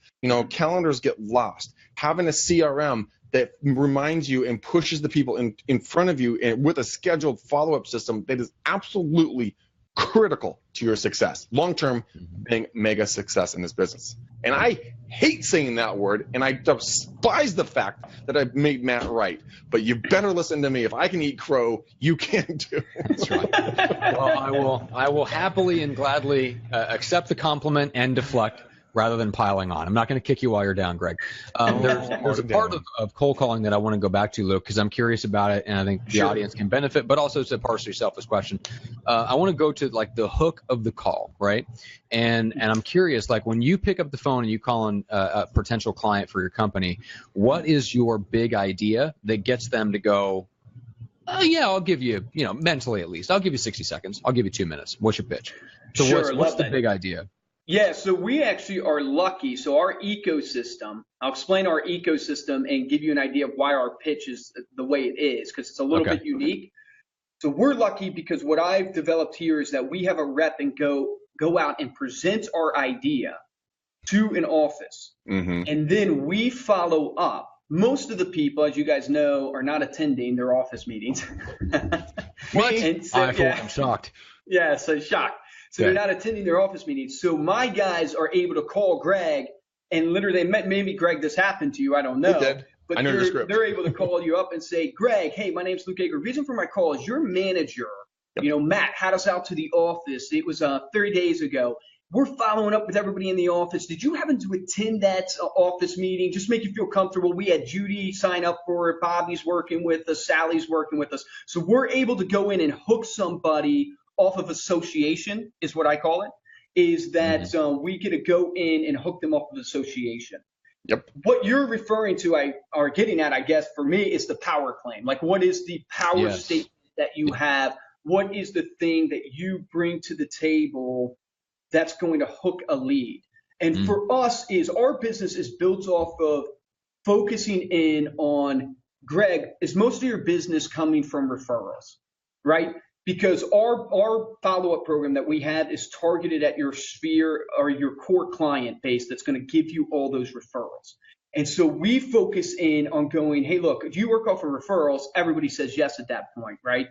Calendars get lost. Having a CRM that reminds you and pushes the people in front of you and with a scheduled follow-up system that is absolutely critical to your success, long-term being mega success in this business. And I hate saying that word, and I despise the fact that I've made Matt right. But you better listen to me. If I can eat crow, you can too. That's right. Well, I will happily and gladly accept the compliment and deflect rather than piling on. I'm not going to kick you while you're down, Greg. There's a part of cold calling that I want to go back to, Luke, because I'm curious about it, and I think the audience can benefit, but also it's a partially selfish question. I want to go to like the hook of the call, right? And I'm curious, like when you pick up the phone and you call on a potential client for your company, what is your big idea that gets them to go, yeah, I'll give you, mentally at least, I'll give you 60 seconds. I'll give you 2 minutes. What's your pitch? So Sure, what's the big idea? Yeah, so we actually are lucky. So our ecosystem, I'll explain our ecosystem and give you an idea of why our pitch is the way it is, because it's a little bit unique. So we're lucky because what I've developed here is that we have a rep and go out and present our idea to an office. And then we follow up. Most of the people, as you guys know, are not attending their office meetings. What? So, I'm shocked. Yeah, so shocked. So they're not attending their office meetings. So my guys are able to call Greg, and literally, maybe Greg, this happened to you. I don't know. It did. But I know the script. They're able to call you up and say, Greg, hey, my name's Luke Acree. Reason for my call is your manager, Matt, had us out to the office. It was 30 days ago. We're following up with everybody in the office. Did you happen to attend that office meeting? Just make you feel comfortable. We had Judy sign up for it. Bobby's working with us. Sally's working with us. So we're able to go in and hook somebody off of association is what I call it, is that we get to go in and hook them off of association. Yep. What you're referring to, or getting at, I guess, for me, is the power claim. Like, what is the power statement that you have? What is the thing that you bring to the table that's going to hook a lead? And for us, our business is built off of focusing in on, Greg, is most of your business coming from referrals, right? Because our follow-up program that we have is targeted at your sphere or your core client base that's going to give you all those referrals. And so we focus in on going, hey, look, if you work off of referrals, everybody says yes at that point, right?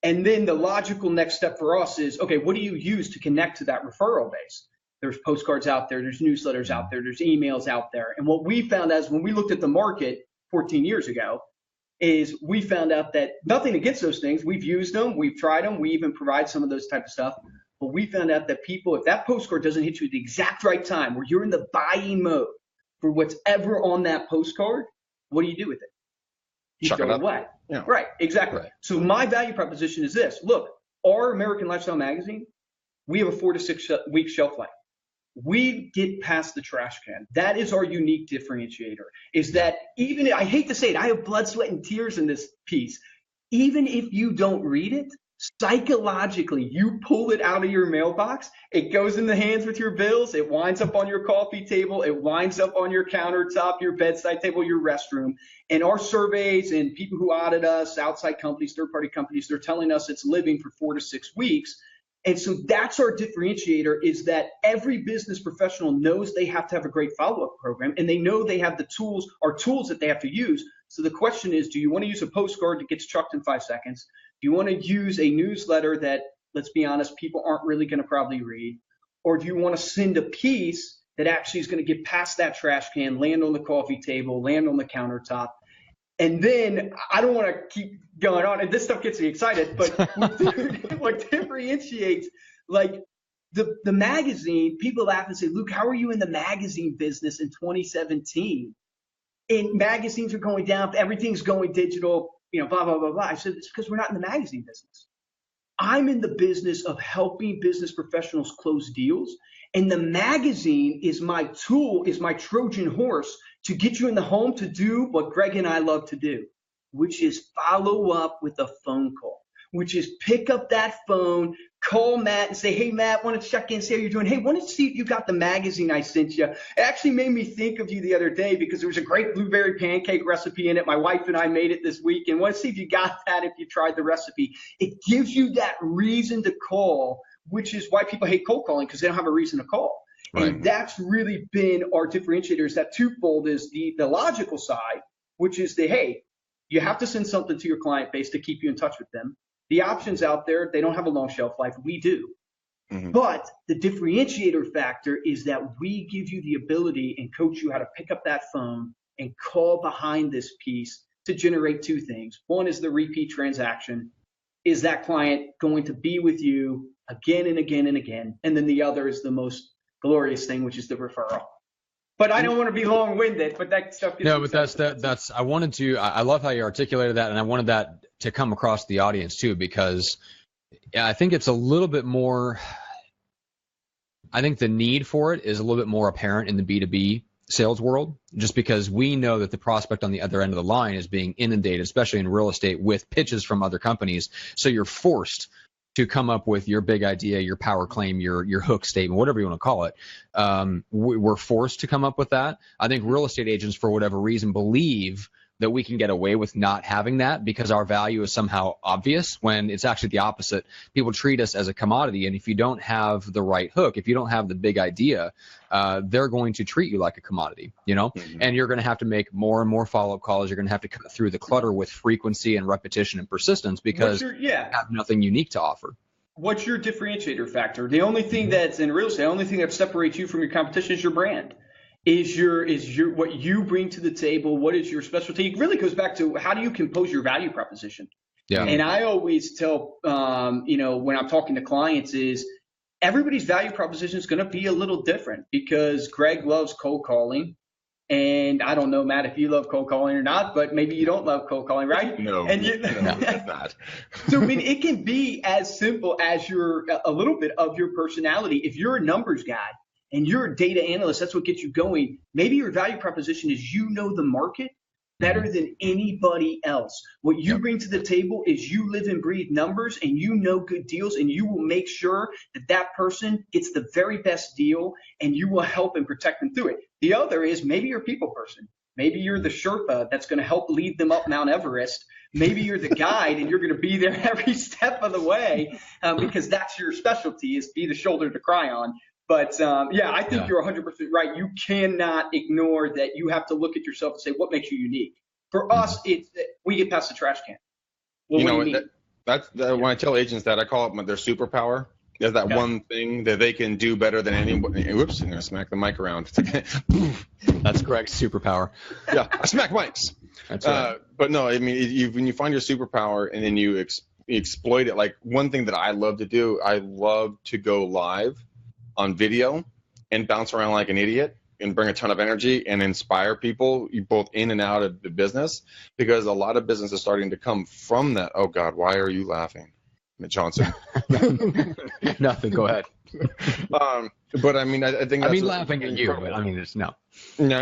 And then the logical next step for us is, okay, what do you use to connect to that referral base? There's postcards out there, there's newsletters out there, there's emails out there. And what we found as when we looked at the market 14 years ago, is we found out that nothing against those things. We've used them. We've tried them. We even provide some of those type of stuff. But we found out that people, if that postcard doesn't hit you at the exact right time, where you're in the buying mode for what's ever on that postcard, what do you do with it? You Chuck throw it it away. Yeah. Right, exactly. Right. So my value proposition is this. Look, our American Lifestyle magazine, we have a 4 to 6 week shelf life. We get past the trash can. That is our unique differentiator, is that even, I hate to say it, I have blood, sweat, and tears in this piece. Even if you don't read it, psychologically, you pull it out of your mailbox, it goes in the hands with your bills, it winds up on your coffee table, it winds up on your countertop, your bedside table, your restroom. And our surveys and people who audit us, outside companies, third-party companies, they're telling us it's living for 4 to 6 weeks. And so that's our differentiator, is that every business professional knows they have to have a great follow-up program, and they know they have the tools that they have to use. So the question is, do you want to use a postcard that gets chucked in 5 seconds? Do you want to use a newsletter that, let's be honest, people aren't really going to probably read? Or do you want to send a piece that actually is going to get past that trash can, land on the coffee table, land on the countertop? And then I don't want to keep going on, and this stuff gets me excited, but what differentiates, like the magazine, people laugh and say, Luke, how are you in the magazine business in 2017? And magazines are going down, everything's going digital, blah, blah, blah, blah. I said, it's because we're not in the magazine business. I'm in the business of helping business professionals close deals. And the magazine is my tool, is my Trojan horse to get you in the home to do what Greg and I love to do, which is follow up with a phone call, which is pick up that phone, call Matt and say, hey, Matt, want to check in, see how you're doing. Hey, want to see if you got the magazine I sent you. It actually made me think of you the other day because there was a great blueberry pancake recipe in it. My wife and I made it this week, and want to see if you got that, if you tried the recipe. It gives you that reason to call, which is why people hate cold calling, because they don't have a reason to call. Right. And that's really been our differentiator, is that twofold, is the logical side, which is hey, you have to send something to your client base to keep you in touch with them. The options out there, they don't have a long shelf life. We do. Mm-hmm. But the differentiator factor is that we give you the ability and coach you how to pick up that phone and call behind this piece to generate two things. One is the repeat transaction. Is that client going to be with you again and again and again? And then the other is the most glorious thing, which is the referral. But I don't want to be long-winded, but that stuff gets No, but that's I love how you articulated that, and I wanted that to come across the audience too, because I think it's a little bit more, I think the need for it is a little bit more apparent in the B2B sales world, just because we know that the prospect on the other end of the line is being inundated, especially in real estate, with pitches from other companies. So you're forced to come up with your big idea, your power claim, your hook statement, whatever you want to call it. We're forced to come up with that. I think real estate agents, for whatever reason, believe that we can get away with not having that because our value is somehow obvious, when it's actually the opposite. People treat us as a commodity, and if you don't have the right hook, if you don't have the big idea, they're going to treat you like a commodity, mm-hmm. And you're going to have to make more and more follow-up calls. You're going to have to cut through the clutter with frequency and repetition and persistence because you have nothing unique to offer. What's your differentiator factor? The only thing that's in real estate, the only thing that separates you from your competition is your brand. Is your what you bring to the table? What is your specialty? It really goes back to how do you compose your value proposition? Yeah. And I always tell when I'm talking to clients is everybody's value proposition is going to be a little different, because Greg loves cold calling, and I don't know, Matt, if you love cold calling or not, but maybe you don't love cold calling, right? No, it's not. So I mean, it can be as simple as a little bit of your personality. If you're a numbers guy and you're a data analyst, that's what gets you going. Maybe your value proposition is you know the market better than anybody else. What you bring to the table is you live and breathe numbers, and you know good deals, and you will make sure that person gets the very best deal, and you will help and protect them through it. The other is maybe you're a people person. Maybe you're the Sherpa that's going to help lead them up Mount Everest. Maybe you're the guide, and you're going to be there every step of the way because that's your specialty, is be the shoulder to cry on. But, I think you're 100% right. You cannot ignore that. You have to look at yourself and say, what makes you unique? For us, it's we get past the trash can. Well, when I tell agents that, I call it their superpower. There's that one thing that they can do better than anybody. Whoops, I'm going to smack the mic around. That's Greg's superpower. Yeah, I smack mics. That's right. But no, I mean, when you find your superpower and then you exploit it, like one thing that I love to do, I love to go live on video and bounce around like an idiot and bring a ton of energy and inspire people both in and out of the business, because a lot of business is starting to come from that. Oh God, why are you laughing, Johnson? Nothing. Go ahead. But I mean, I think that's laughing at you, but I mean, it's no. But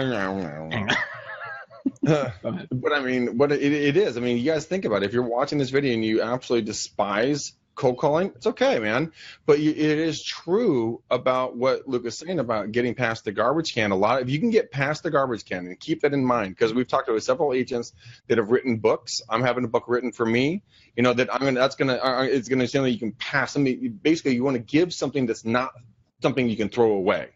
I mean, what it is, I mean, you guys think about it. If you're watching this video and you absolutely despise cold calling, it's okay, man. But it is true about what Luke is saying about getting past the garbage can. If you can get past the garbage can, and keep that in mind, because we've talked to several agents that have written books. I'm having a book written for me. It's gonna show that you can pass something. Basically, you want to give something that's not something you can throw away.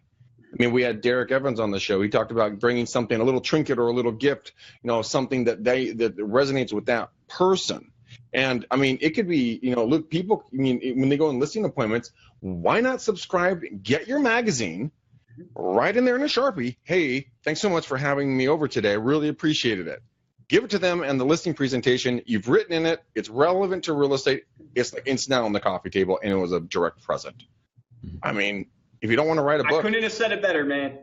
I mean, we had Derek Evans on the show. He talked about bringing something, a little trinket or a little gift, something that resonates with that person. And I mean, it could be, look, people, when they go on listing appointments, why not subscribe, get your magazine, write in there in a Sharpie, hey, thanks so much for having me over today. I really appreciated it. Give it to them, and the listing presentation, you've written in it, it's relevant to real estate, it's now on the coffee table, and it was a direct present. I mean, if you don't want to write a book. I couldn't have said it better, man.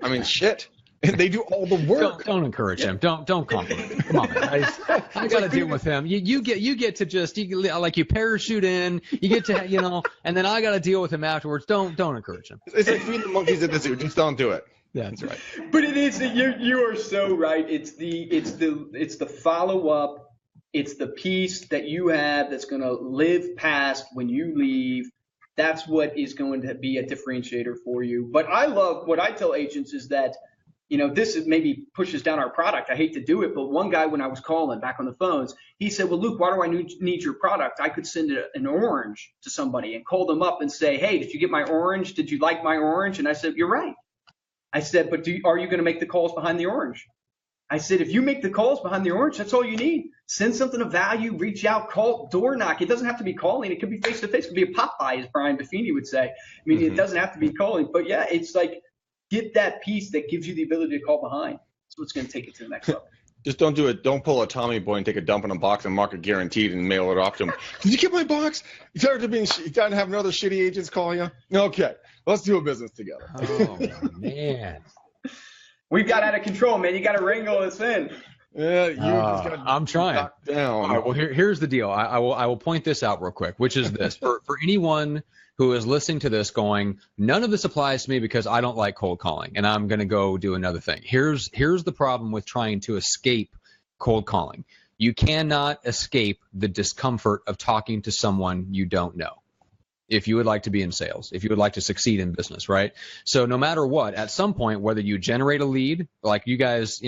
I mean, shit. They do all the work. Don't encourage him. Don't compliment him. Come on, man. I got to deal with him. You get to just you parachute in. You get to and then I got to deal with him afterwards. Don't encourage him. It's like feeding the monkeys at the zoo. Just don't do it. Yeah, that's right. But it is. You are so right. It's the follow up. It's the piece that you have that's going to live past when you leave. That's what is going to be a differentiator for you. But I love what I tell agents is that. This maybe pushes down our product. I hate to do it, but one guy, when I was calling back on the phones, he said, well, Luke, why do I need your product? I could send an orange to somebody and call them up and say, hey, did you get my orange? Did you like my orange? And I said, you're right. I said, but are you going to make the calls behind the orange? I said, if you make the calls behind the orange, that's all you need. Send something of value, reach out, call, door knock. It doesn't have to be calling. It could be face-to-face. It could be a Popeye, as Brian Buffini would say. I mean, It doesn't have to be calling. But, yeah, it's like get that piece that gives you the ability to call behind. That's what's going to take it to the next level. Just don't do it. Don't pull a Tommy boy and take a dump in a box and mark it guaranteed and mail it off to him. Did you get my box? You tired of having other shitty agents call you? Okay, let's do a business together. Oh, man. We've got out of control, man. You got to wrangle us in. Yeah, I'm trying. Down. All right, well, here's the deal. I will point this out real quick, which is this. For anyone who is listening to this going, none of this applies to me because I don't like cold calling, and I'm going to go do another thing. Here's the problem with trying to escape cold calling. You cannot escape the discomfort of talking to someone you don't know. If you would like to be in sales, if you would like to succeed in business, right? So no matter what, at some point, whether you generate a lead, like you guys,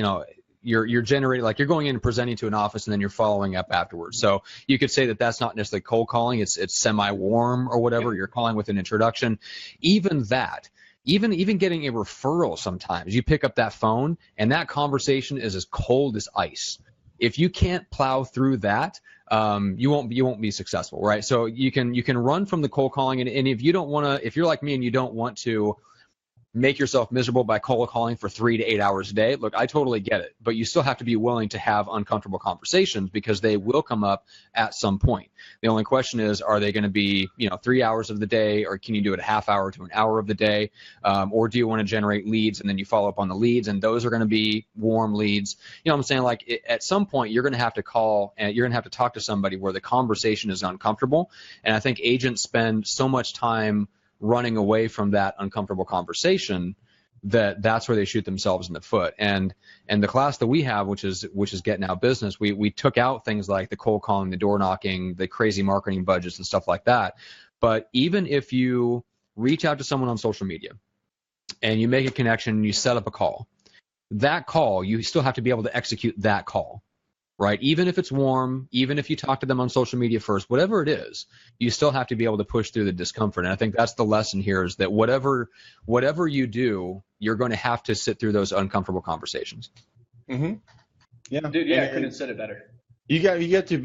you're generating, like you're going in and presenting to an office and then you're following up afterwards. So you could say that that's not necessarily cold calling. It's semi-warm or whatever. You're calling with an introduction. Even that, even getting a referral sometimes, you pick up that phone and that conversation is as cold as ice. If you can't plow through that, you won't be successful, right? So you can run from the cold calling, and if you don't want to, if you're like me and you don't want to make yourself miserable by cold calling for 3 to 8 hours a day, look, I totally get it, but you still have to be willing to have uncomfortable conversations because they will come up at some point. The only question is, are they going to be 3 hours of the day, or can you do it a half hour to an hour of the day, or do you want to generate leads and then you follow up on the leads and those are going to be warm leads? You know what I'm saying? Like at some point you're going to have to call and you're going to have to talk to somebody where the conversation is uncomfortable, and I think agents spend so much time running away from that uncomfortable conversation that's where they shoot themselves in the foot. And the class that we have, which is Getting Out Business, we took out things like the cold calling, the door knocking, the crazy marketing budgets and stuff like that. But even if you reach out to someone on social media and you make a connection and you set up a call, that call, you still have to be able to execute that call, right? Even if it's warm, even if you talk to them on social media first, whatever it is, you still have to be able to push through the discomfort. And I think that's the lesson here, is that whatever you do, you're going to have to sit through those uncomfortable conversations. Mm-hmm. Yeah, dude. Yeah, I couldn't have said it better. You have to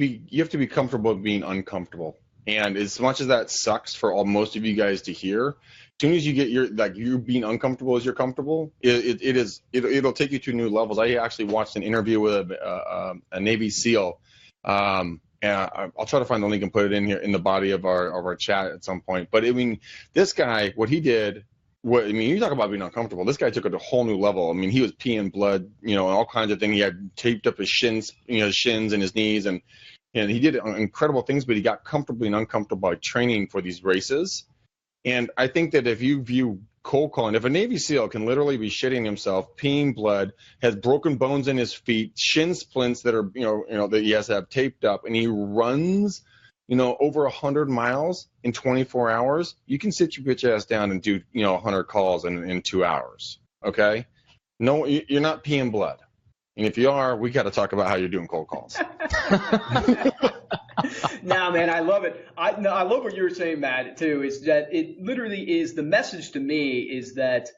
be comfortable being uncomfortable. And as much as that sucks for most of you guys to hear, as soon as you get you being uncomfortable as you're comfortable, it'll take you to new levels. I actually watched an interview with a Navy SEAL, and I'll try to find the link and put it in here in the body of our chat at some point. But I mean, this guy, what he did, you talk about being uncomfortable. This guy took it to a whole new level. I mean, he was peeing blood, and all kinds of things. He had taped up his shins, his shins and his knees, and he did incredible things. But he got comfortably and uncomfortable by training for these races. And I think that if you view cold calling, if a Navy SEAL can literally be shitting himself, peeing blood, has broken bones in his feet, shin splints that are, that he has to have taped up, and he runs, over 100 miles in 24 hours, you can sit your bitch ass down and do, 100 calls in 2 hours. Okay? No, you're not peeing blood. And if you are, we got to talk about how you're doing cold calls. Nah, man, I love it. I love what you were saying, Matt, too, is that it literally is, the message to me is that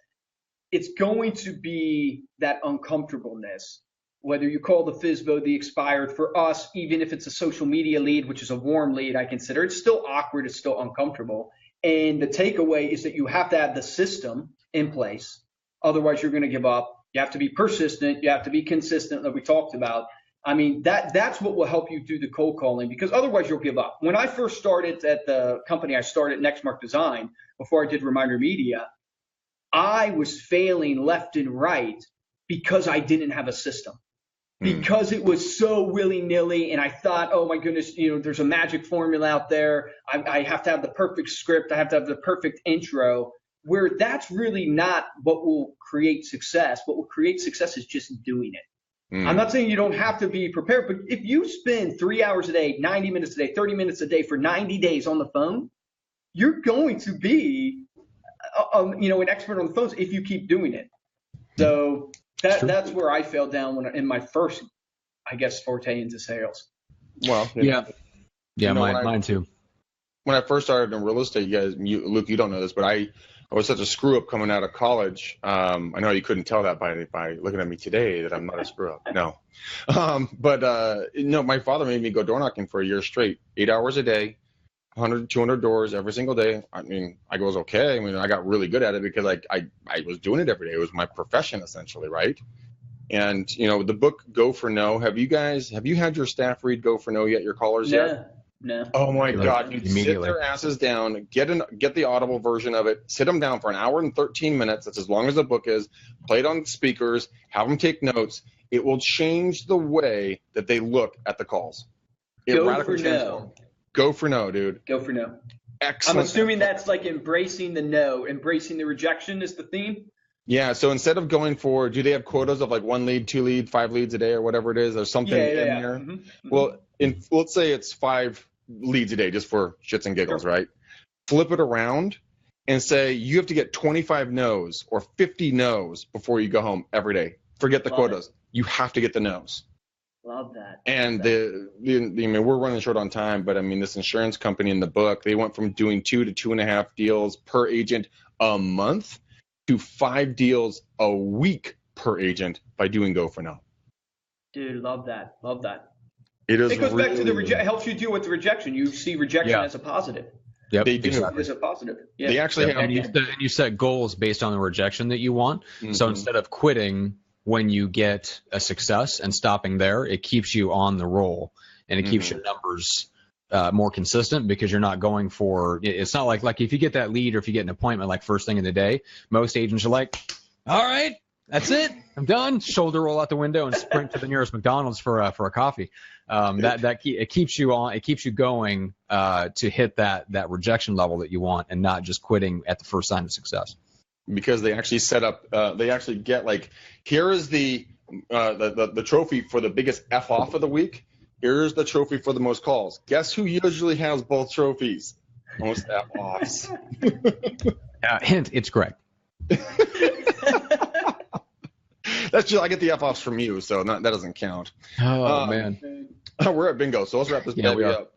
it's going to be that uncomfortableness, whether you call the FSBO, the expired. For us, even if it's a social media lead, which is a warm lead, I consider it's still awkward, it's still uncomfortable. And the takeaway is that you have to have the system in place. Otherwise, you're going to give up. You have to be persistent. You have to be consistent, like we talked about. I mean, that's what will help you do the cold calling, because otherwise you'll give up. When I first started at the company I started, Nextmark Design, before I did ReminderMedia, I was failing left and right because I didn't have a system. Because it was so willy-nilly, and I thought, oh my goodness, there's a magic formula out there. I have to have the perfect script. I have to have the perfect intro, where that's really not what will create success. What will create success is just doing it. I'm not saying you don't have to be prepared, but if you spend 3 hours a day, 90 minutes a day, 30 minutes a day for 90 days on the phone, you're going to be, an expert on the phones if you keep doing it. So that's where I fell down in my first, I guess, forte into sales. Well, mine too. When I first started in real estate, Luke, you don't know this, but I was such a screw up coming out of college. I know you couldn't tell that by looking at me today that I'm not a screw up. No. My father made me go door knocking for a year straight, 8 hours a day, 100, 200 doors every single day. I mean, I was okay. I mean, I got really good at it because I was doing it every day. It was my profession essentially, right? And, the book Go for No, have you had your staff read Go for No yet, your callers yet? No. Oh my God! You'd sit their asses down, get the Audible version of it, sit them down for an hour and 13 minutes. That's as long as the book is. Play it on speakers, have them take notes. It will change the way that they look at the calls. Go for no. Go for no, dude. Go for no. Excellent. I'm assuming that's like embracing the no, embracing the rejection is the theme. Yeah. So instead of going for, do they have quotas of like 1 lead, 2 lead, 5 leads a day or whatever it is? There's something in there. Mm-hmm. Well, let's say it's 5 leads a day just for shits and giggles, sure. Right? Flip it around and say you have to get 25 no's or 50 no's before you go home every day. Forget the quotas. You have to get the no's. Love that. And we're running short on time, but I mean, this insurance company in the book, they went from doing 2 to 2.5 deals per agent a month to 5 deals a week per agent by doing Go for No. Dude, love that. Love that. It goes back to the helps you deal with the rejection. You see rejection as a positive. Yep, they do. As a positive. Yeah. They actually have. And you set goals based on the rejection that you want. Mm-hmm. So instead of quitting when you get a success and stopping there, it keeps you on the roll and it keeps your numbers more consistent because you're not going for. It's not like if you get that lead or if you get an appointment like first thing in the day, most agents are like, all right, that's it, I'm done. Shoulder roll out the window and sprint to the nearest McDonald's for a coffee. It keeps you on. It keeps you going to hit that rejection level that you want, and not just quitting at the first sign of success. Because they actually set up. They actually get like, here is the trophy for the biggest F off of the week. Here's the trophy for the most calls. Guess who usually has both trophies? Most F offs. Hint: it's Greg. That's just, I get the F-offs from you, so that doesn't count. Oh, man. We're at bingo, so let's wrap this baby up.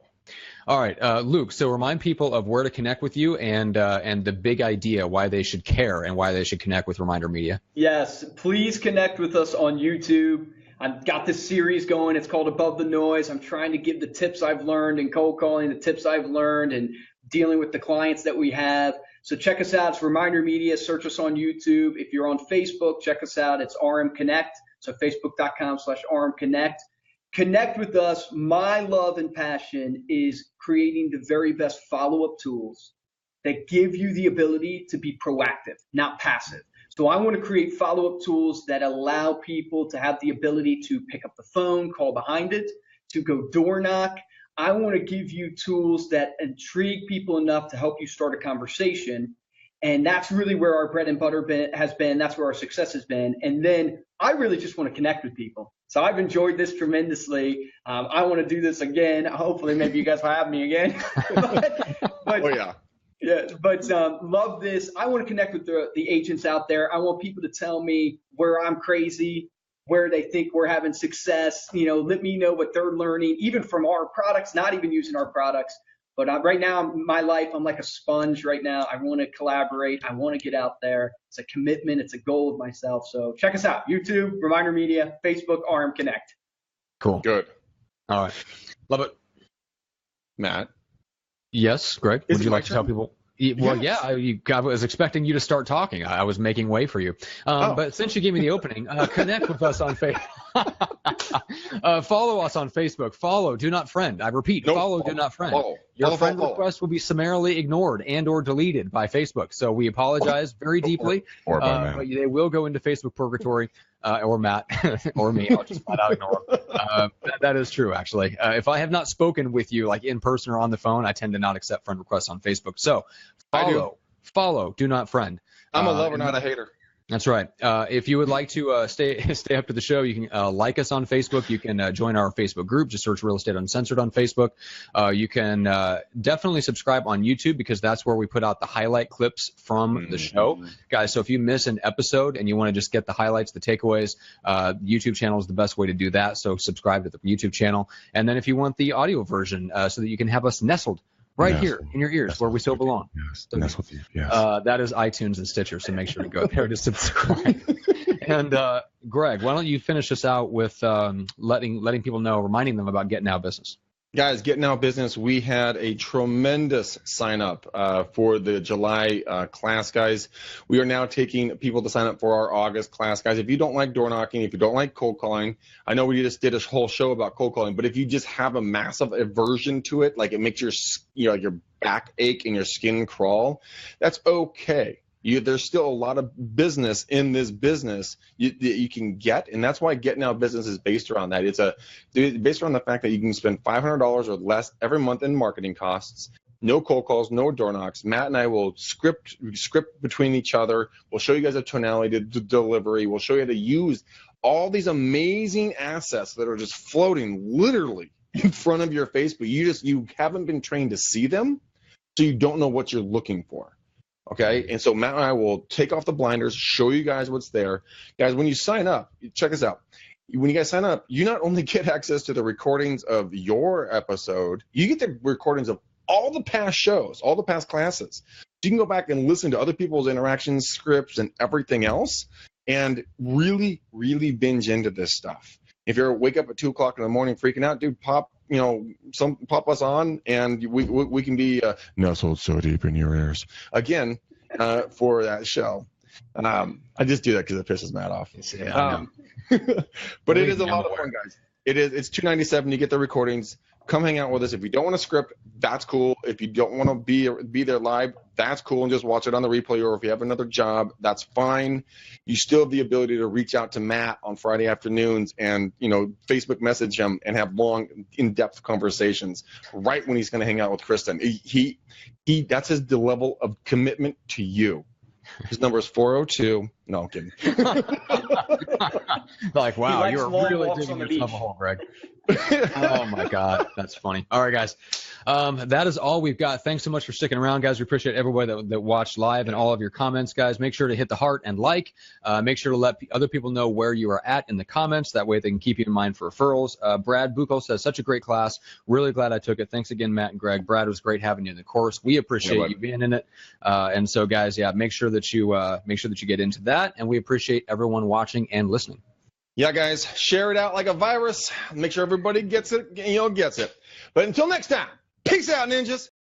All right, Luke, so remind people of where to connect with you and the big idea, why they should care and why they should connect with Reminder Media. Yes, please connect with us on YouTube. I've got this series going. It's called Above the Noise. I'm trying to give the tips I've learned in cold calling, the tips I've learned and dealing with the clients that we have. So check us out. It's Reminder Media. Search us on YouTube. If you're on Facebook, check us out. It's RM Connect. So facebook.com/RM Connect. Connect with us. My love and passion is creating the very best follow-up tools that give you the ability to be proactive, not passive. So I want to create follow-up tools that allow people to have the ability to pick up the phone, call behind it, to go door knock. I want to give you tools that intrigue people enough to help you start a conversation. And that's really where our bread and butter has been. That's where our success has been. And then I really just want to connect with people. So I've enjoyed this tremendously. I want to do this again. Hopefully, maybe you guys will have me again. but, oh, yeah. Yeah, but love this. I want to connect with the agents out there. I want people to tell me where I'm crazy, where they think we're having success. Let me know what they're learning, even from our products, not even using our products. But right now, in my life, I'm like a sponge right now. I want to collaborate. I want to get out there. It's a commitment. It's a goal of myself. So check us out. YouTube, Reminder Media, Facebook, RM Connect. Cool. Good. All right. Love it. Matt? Yes, Greg? Would you like to tell people? Well, yes. I was expecting you to start talking. I was making way for you. But since you gave me the opening, connect with us on Facebook. Follow us on Facebook. Follow, do not friend. I repeat, follow, do not friend. Your friend request will be summarily ignored and or deleted by Facebook. So we apologize very deeply. But they will go into Facebook purgatory, or Matt, or me. I'll just flat out ignore them. That is true, actually. If I have not spoken with you like in person or on the phone, I tend to not accept friend requests on Facebook. So follow, do not friend. I'm a lover, not a hater. That's right. If you would like to stay up to the show, you can like us on Facebook. You can join our Facebook group. Just search Real Estate Uncensored on Facebook. You can definitely subscribe on YouTube because that's where we put out the highlight clips from the show. Guys, so if you miss an episode and you want to just get the highlights, the takeaways, YouTube channel is the best way to do that. So subscribe to the YouTube channel. And then if you want the audio version so that you can have us nestled right Yes. here in your ears That's where we what so you do. belong. Yes. That's what you. Yes. That is iTunes and Stitcher, so make sure to go there to subscribe. And Greg, why don't you finish us out with letting people know, reminding them about Get Now Business. Guys, Get Now Business, we had a tremendous sign up for the July class, guys. We are now taking people to sign up for our August class, guys. If you don't like door knocking, if you don't like cold calling, I know we just did a whole show about cold calling, but if you just have a massive aversion to it, like it makes your back ache and your skin crawl, that's okay. There's still a lot of business in this business that you can get, and that's why Get Now Business is based around that. It's based around the fact that you can spend $500 or less every month in marketing costs. No cold calls, no door knocks. Matt and I will script between each other. We'll show you guys a tonality to delivery. We'll show you how to use all these amazing assets that are just floating literally in front of your face, but you haven't been trained to see them, so you don't know what you're looking for. Okay, and so Matt and I will take off the blinders, show you guys what's there. Guys, when you sign up, check this out. When you guys sign up, you not only get access to the recordings of your episode, you get the recordings of all the past shows, all the past classes. You can go back and listen to other people's interactions, scripts, and everything else, and really, really binge into this stuff. If you're wake up at 2 o'clock in the morning freaking out, dude, pop us on, and we can be nestled so deep in your ears again for that show. I just do that because it pisses Matt off. Yeah, but it is a lot of fun, guys. It's $297. You get the recordings. Come hang out with us. If you don't want a script, that's cool. If you don't want to be there live, that's cool, and just watch it on the replay. Or if you have another job, that's fine. You still have the ability to reach out to Matt on Friday afternoons and Facebook message him and have long, in-depth conversations right when he's going to hang out with Kristen. He that's the level of commitment to you. His number is 402. No, I'm kidding. Like, wow, you're really walks digging on the yourself a beach. hole, Greg. Oh my God, that's funny. All right, guys, that is all we've got. Thanks so much for sticking around, guys. We appreciate everybody that watched live and all of your comments, guys. Make sure to hit the heart and like. Make sure to let other people know where you are at in the comments. That way they can keep you in mind for referrals. Brad Buchel says, such a great class. Really glad I took it. Thanks again, Matt and Greg. Brad, it was great having you in the course. We appreciate you being in it. And so, guys, yeah, make sure that you get into that. And we appreciate everyone watching and listening. Yeah, guys, share it out like a virus. Make sure everybody gets it. But until next time, peace out, ninjas.